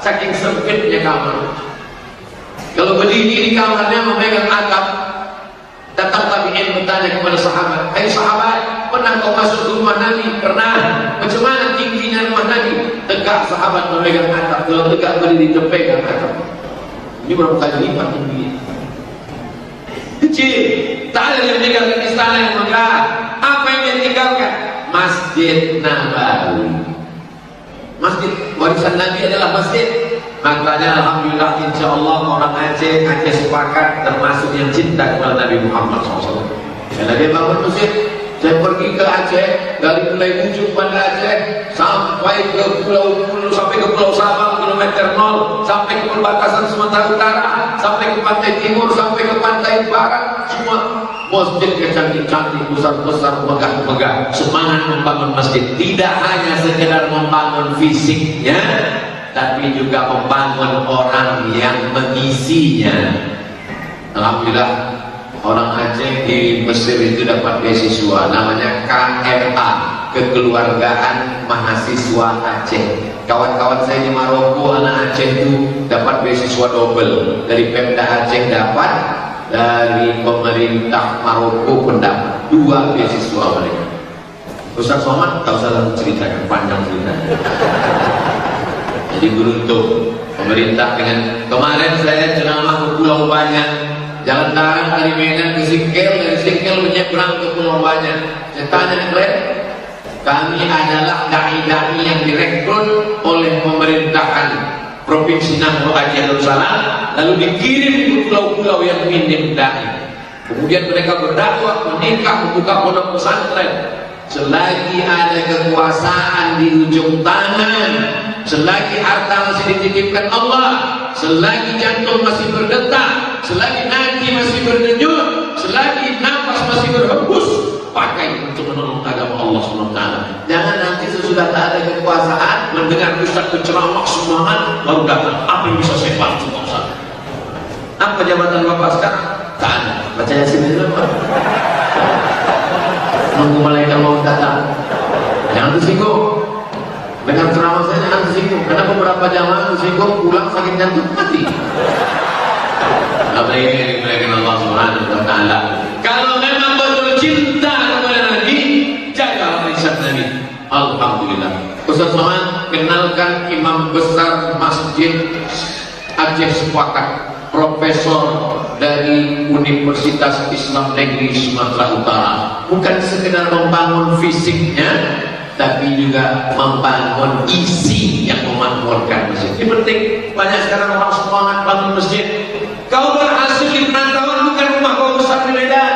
Saking sempitnya kamar. Kalau berdiri di kamarnya memegang atap, datang tabi'in bertanya kepada sahabat, hai sahabat, pernah kau masuk ke rumah Nabi? Pernah. Macam mana tingginya rumah Nabi? Tegak sahabat memegang atap. Kalau tegak berdiri terpegang atap. Ini berapa kali lipat tinggi? Kecil. Tak ada yang meninggalkan istana yang megah. Apa yang dia tinggalkan? Masjid Nabawi. Masjid warisan Nabi adalah masjid. Makanya alhamdulillah insyaallah orang Aceh sepakat termasuk yang cinta kepada Nabi Muhammad SAW. Karena dia bangun masjid. Saya pergi ke Aceh, dari mulai ujung pada Aceh sampai ke Pulau Sabang kilometer 0, sampai ke perbatasan Sumatera Utara, sampai ke pantai timur, sampai ke pantai barat, semua masjid cantik-cantik, besar-besar, megah-megah. Semangat membangun masjid tidak hanya sekedar membangun fisiknya, tapi juga membangun orang yang mengisinya. Alhamdulillah orang Aceh di Mesir itu dapat beasiswa namanya KMA, Kekeluargaan Mahasiswa Aceh. Kawan-kawan saya di Maroko, anak Aceh itu dapat beasiswa double. Dari Pemda Aceh dapat, dari pemerintah Maroko pendapat 2 beasiswa mereka. Ustaz Somad tak usah ceritakan, panjang ceritanya. Jadi beruntung pemerintah dengan kemarin saya ceramah ke Pulau Banyak, jalan darat dari Medan ke Singkel, dari Singkel menyeberang ke Pulau Banyak. Saya tanya kami adalah dai-dai yang direkrut oleh pemerintahan Provinsi Nangro Aceh Darussalam, lalu dikirim ke pulau-pulau yang minim dai. Kemudian mereka berdakwah, menikah, membuka pondok pesantren. Selagi ada kekuasaan di ujung tangan, selagi harta masih dititipkan Allah, selagi jantung masih berdetak, selagi nadi masih berdenyut, selagi nafas masih berhembus, pakai untuk menolong agama Allah SWT. Jangan nanti sesudah tak ada kekuasaan, mendengar ustaz berceramah semangat, baru datang, apa yang bisa saya bantu Pak Ustaz? Apa jabatan Bapak sekarang? Tak ada. Baca Yasin dulu Pak. Nunggu malaikat mau datang. Jangan tersinggung. Dengan ceramah saya jangan tersinggung. Karena beberapa jamaah tersinggung pulang sakit jantung mati. Apa ini diberikan Allah Subhanahu wa Ta'ala? Kalau memang betul cinta kepada Nabi, jaga warisan Nabi. Alhamdulillah. Ustaz Somad kenalkan imam besar Masjid Aceh Sepakat, profesor dari Universitas Islam Negeri Sumatera Utara. Bukan sekedar membangun fisiknya, tapi juga membangun isi yang memakmurkan masjid. Ini penting. Banyak sekarang orang semangat bangun masjid. Kau berhasil di perantauan, bukan rumah kau besar di Medan.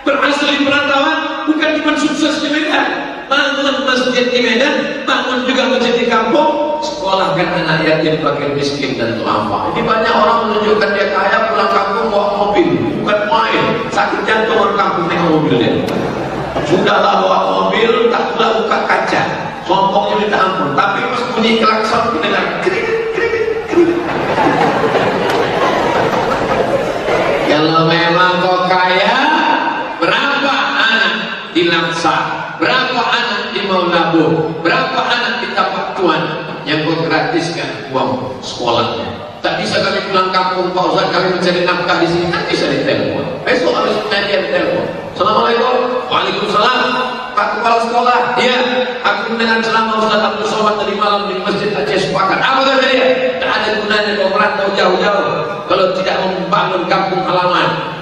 Berhasil di perantauan, bukan cuma sukses di Medan. Bangun masjid di Medan, bangun juga masjid di kampung, sekolahkan anak yatim, fakir miskin dan duafa. Ini banyak orang menunjukkan dia kaya, pulang kampung bawa mobil, bukan main. Sakit jantung orang kampung naik mobilnya. Sudahlah bawa mobil, tak pula buka kaca, sombongnya minta ampun. Tapi pas bunyi klakson dengar krik. Kalau memang kau kaya, berapa anak di Laksa, berapa anak di Maulabu, berapa anak di Tapak Tuan yang kau gratiskan uang sekolahnya? Tak bisa kami pulang kampung Pak Ustaz, kami mencari nafkah di sini, tak bisa ditelepon. Besok harus mencari ditelepon. Assalamualaikum. Waalaikumsalam. Pak Kepala Sekolah, iya, aku mendengar ceramah Ustaz Abdul Somad tadi malam di Masjid Aceh Sepakat. Apa kata dia? Tak ada gunanya kau merantau jauh-jauh kalau tidak membangun kampung halaman.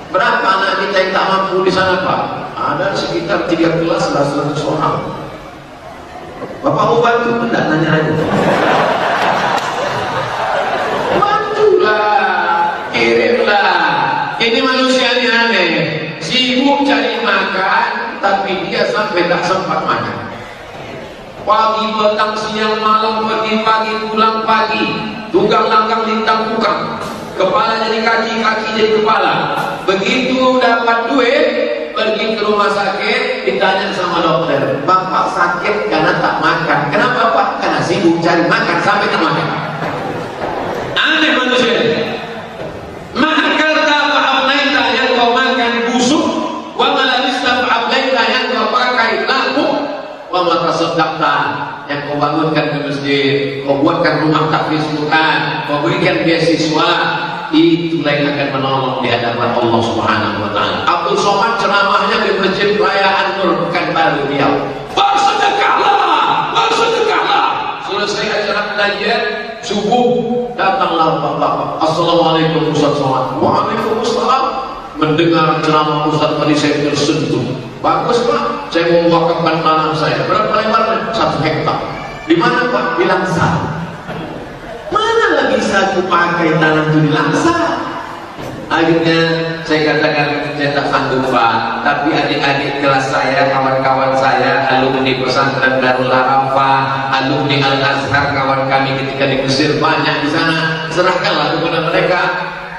Berapa anak kita yang tak mampu di sana Pak? Ada sekitar 3 kelas 100 orang. Bapak mau bantu? Tidak, nanya aja. Bantulah, kirimlah. Ini manusia ini aneh, sibuk cari makan, tapi dia sampai tak sempat makan. Pagi, petang, siang, malam, pergi pagi, pulang pagi, tunggang langgang lintang tukang, kepala jadi kaki, kaki jadi kepala. Begitu dapat duit, pergi ke rumah sakit, ditanya sama dokter, Bapak sakit karena tak makan. Kenapa Pak? Karena sibuk cari makan sampai tak makan. Aneh manusia. Mahakarta fa'ablaita yang kau makan busuk, wa malabista fa'ablaita yang kau pakai laku, wa matasaddaqta yang kau bangunkan ke masjid, kau buatkan rumah tahfiz Quran, kau berikan beasiswa, itulah yang akan menolong di hadapan Allah Subhanahu wa taala. Abdul Somad ceramahnya di Masjid Raya An-Nur Pekanbaru Riau. Bersedekahlah, bersedekahlah. Selesai acara pengajian subuh, datanglah bapak-bapak. Assalamualaikum Ustaz Somad. Waalaikumsalam. Mendengar ceramah Ustaz tadi saya tersentuh. Bagus Pak, saya mau wakafkan tanah saya. Berapa lebarnya? 1 hektar. Di mana Pak? Di Langsar. Mana lagi saya pakai tanah itu di Langsar? Akhirnya saya katakan saya tak sanggup Pak, tapi adik-adik kelas saya, kawan-kawan saya, alumni pesantren Darul Arafah, alumni Al-Azhar, kawan kami ketika di Mesir banyak di sana, serahkanlah kepada mereka.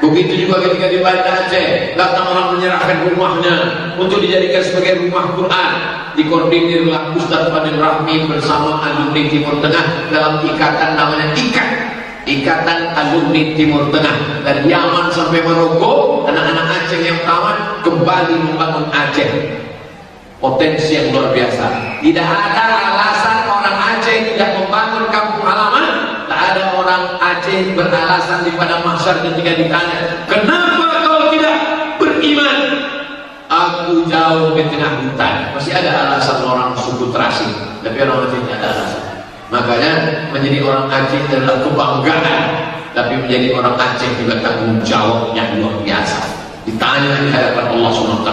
Begitu juga ketika di Banda Aceh, datang orang menyerahkan rumahnya untuk dijadikan sebagai rumah Quran. Dikoordinir oleh Ustaz Fadil Rahmi bersama alumni Timur Tengah dalam ikatan namanya Ikatan Alumni Timur Tengah. Dari Yaman sampai Maroko, anak-anak Aceh yang kawan kembali membangun Aceh. Potensi yang luar biasa. Tidak ada alasan orang Aceh tidak membangun kampung halaman. Tak ada orang Aceh beralasan di pada mahsyar ketika ditanya, kenapa kau tidak beriman? Aku jauh di tengah hutan. Masih ada alasan orang suku Terasi, tapi orang Aceh tidak ada alasan. Makanya menjadi orang Aceh adalah kebanggaan, tapi menjadi orang Aceh juga tanggung jawabnya luar biasa. Ditanya di hadapan Allah SWT,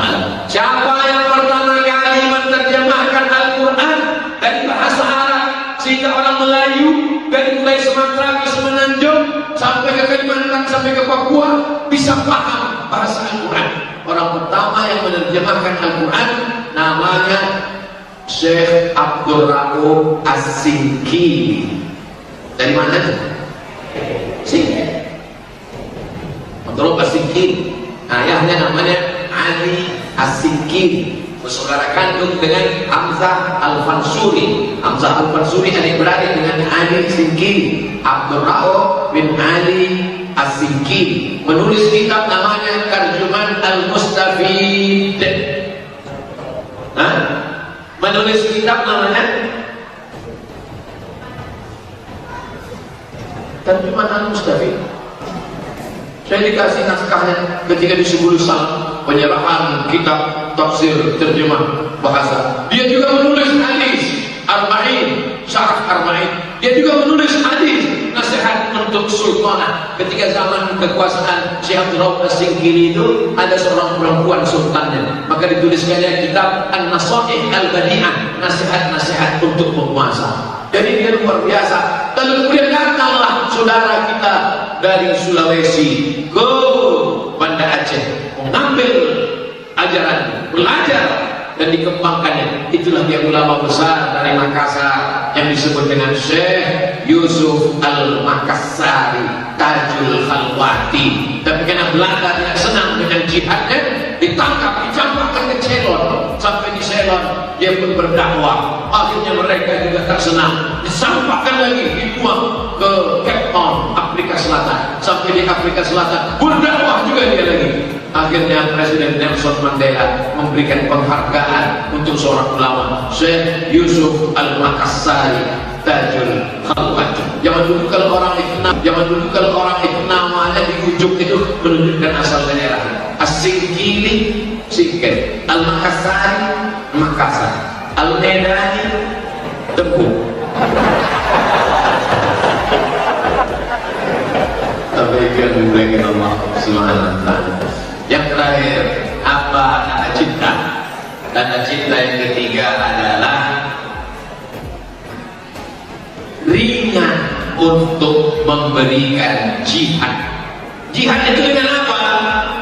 siapa yang pertama kali menerjemahkan Al-Quran dari bahasa Arab sehingga orang Melayu dari mulai Sumatera ke Semenanjung sampai ke Kalimantan sampai ke Papua bisa paham bahasa Al-Quran? Orang pertama yang menerjemahkan Al-Quran namanya Syekh Abdul Rauf As-Singkili. Dari mana? Singkili. Abdul Rauf As-Singkili. Ayahnya namanya Ali As-Singkili. Bersaudara kandung dengan Hamzah Al-Fansuri. Hamzah Al-Fansuri adik-beradik dengan Ali Singkili. Abdul Rauf bin Ali As-Singkili menulis kitab namanya Tarjuman Al-Mustafid. Menulis kitab namanya Tarjuman Al-Mustafid. Saya dikasih naskahnya ketika di Subulusan penyerahan kitab tafsir terjemah bahasa. Dia juga menulis hadis Arba'in, Syarah Arba'in. Dia juga menulis hadis nasihat untuk sultanah. Ketika zaman kekuasaan Syekh Abdul Rauf As-Singkili itu ada seorang perempuan sultannya, maka dituliskannya kitab An-Nasaih Al-Badi'ah, nasihat-nasihat untuk penguasa. Jadi dia luar biasa. Lalu kemudian datanglah saudara kita dari Sulawesi ke Banda Aceh mengambil ajaran, belajar dan dikembangkannya. Itulah dia ulama besar dari Makassar yang disebut dengan Syekh Yusuf Al-Makassari Tajul Khalwati. Tapi karena Belanda tidak senang dengan jihadnya, ditangkap, dicampakkan ke Ceylon. Sampai di Ceylon dia pun berdakwah. Akhirnya mereka juga tak senang, disampaikan lagi, dibuang ke Cape Town, Afrika Selatan. Sampai di Afrika Selatan berdakwah juga dia lagi. Akhirnya Presiden Nelson Mandela memberikan penghargaan untuk seorang ulama, Syekh Yusuf Al-Makassari Tajul Khalwati. Zaman dulu kalau orang itu namanya di ujung itu menunjukkan asal daerah. As-Singkili Singkil, Al-Makassari Makassar, Al-Medani Tembung. Abaikan dengan Allah Subhanahu wa ta'ala. Yang terakhir, apa tanda cinta? Tanda cinta yang ketiga adalah ringan untuk memberikan jihad. Jihad itu dengan apa?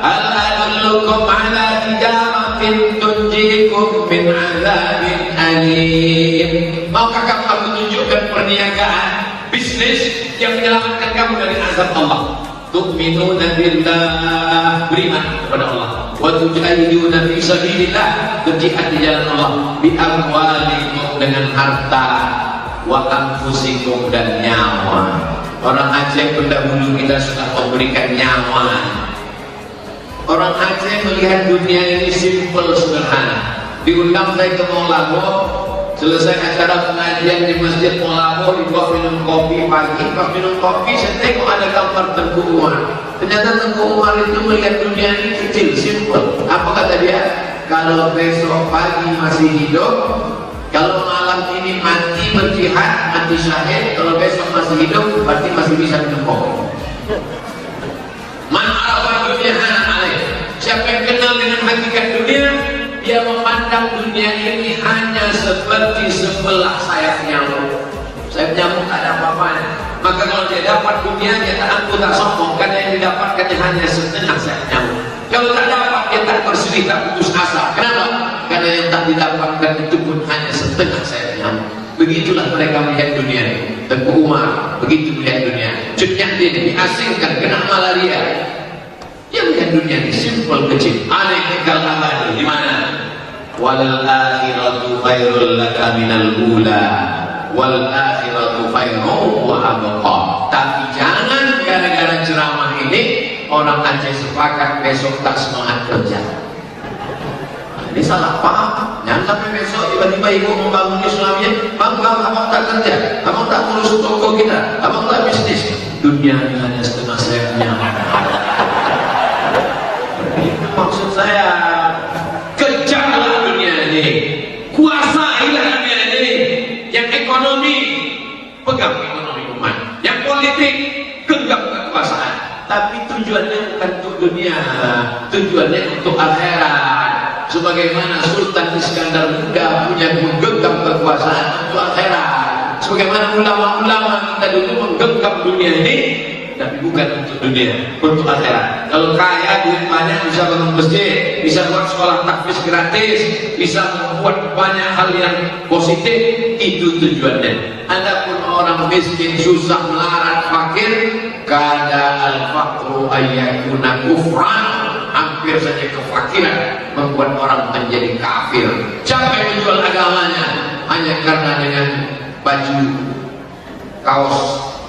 Al-adullukum ala tijaratin tunjikum min azabin alim. Maukah kamu menunjukkan perniagaan bisnis yang menyelamatkan kamu dari azab Allah? Tu'minuna billah, beriman kepada Allah, wa tujahiduna fi sabilillah, berjihad di jalan Allah, bi amwalikum, dengan harta, wa anfusikum, dan nyawa. Orang Aceh pendahulu kita sudah memberikan nyawa. Orang Aceh melihat dunia ini simple, sederhana. Diundang saya ke Maulabo, selesai acara pengajian di Masjid Maulabo, dibawa minum kopi pagi. Pas minum kopi saya tengok ada gambar Tengku Umar. Ternyata Tengku Umar itu melihat dunia ini kecil, simple. Apa kata dia? Kalau besok pagi masih hidup, kalau malam ini mati berjihad, mati syahid, kalau besok masih hidup, berarti masih bisa ditempok. Man arafa dunia hana alaih. Siapa yang kenal dengan hakikat dunia, dia memandang dunia ini hanya seperti sebelah sayap nyamuk. Sayap nyamuk tak ada apa-apanya. Maka kalau dia dapat dunia, dia tak angkuh, tak sombong, karena yang didapatkannya hanya setengah sayap nyamuk. Kalau tak dapat, dia tak bersedih, tak putus asa. Kenapa? Karena yang tak didapatkan itu pun hanya setengah sayap nyamuk. Begitulah mereka melihat dunia ini. Tengku Umar begitu melihat dunia. Cut Nyahdin diasingkan, kena malaria. Dia melihat dunia ini simple, kecil. Aneh kekal abadi. Di mana? Wal akhiratu khairul laka minal ula. Wal akhiratu khairun wa abqa. Tapi jangan gara-gara ceramah ini orang Aceh sepakat besok tak semangat kerja. Ini salah paham. Jangan sampai besok tiba-tiba ibu membangun Islamnya, bang, abang tak kerja, abang tak ngurus toko kita, abang tak bisnis. Dunia ini hanya setengah sayapnya. Itu maksud saya. Kejarlah dunia ini, kuasailah dunia ini. Yang ekonomi, pegang ekonomi umat. Yang politik, genggam kekuasaan. Tapi tujuannya bukan untuk dunia, tujuannya untuk akhirat. Sebagaimana Sultan Iskandar Muda punya menggenggam kekuasaan untuk akhirat. Sebagaimana ulama-ulama kita dulu menggenggam dunia ini, tapi bukan untuk dunia, untuk akhirat. Kalau kaya, duit banyak, bisa bangun masjid, bisa buat sekolah tahfiz gratis, bisa membuat banyak hal yang positif, itu tujuannya. Adapun orang miskin, susah, melarat, fakir, kada al-faqru ayyakuna kufran, hampir saja kefakiran membuat orang menjadi kafir. Siapa yang menjual agamanya hanya karena dengan baju kaos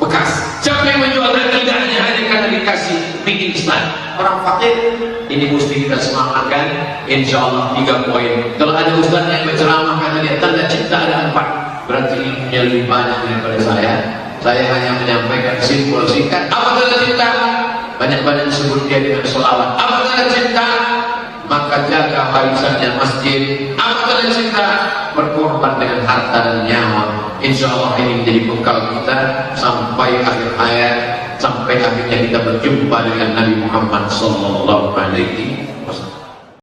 bekas? Siapa yang menjual akidahnya hanya karena dikasih bikin Islam? Orang fakir ini mesti kita semangatkan. Insya Allah 3 poin. Kalau ada ustaz yang berceramah karena dia tanda cinta ada 4, berarti ilmunya lebih banyak daripada saya. Saya hanya menyampaikan simpul singkat. Apa tanda cinta? Banyak-banyak sebut dia dengan sholawat. Apa tanda cinta? Maka jaga warisannya masjid. Apa tanda cinta? Berkorban dengan harta dan nyawa. Insya Allah ini menjadi bekal kita sampai akhir hayat, sampai akhirnya kita berjumpa dengan Nabi Muhammad sallallahu alaihi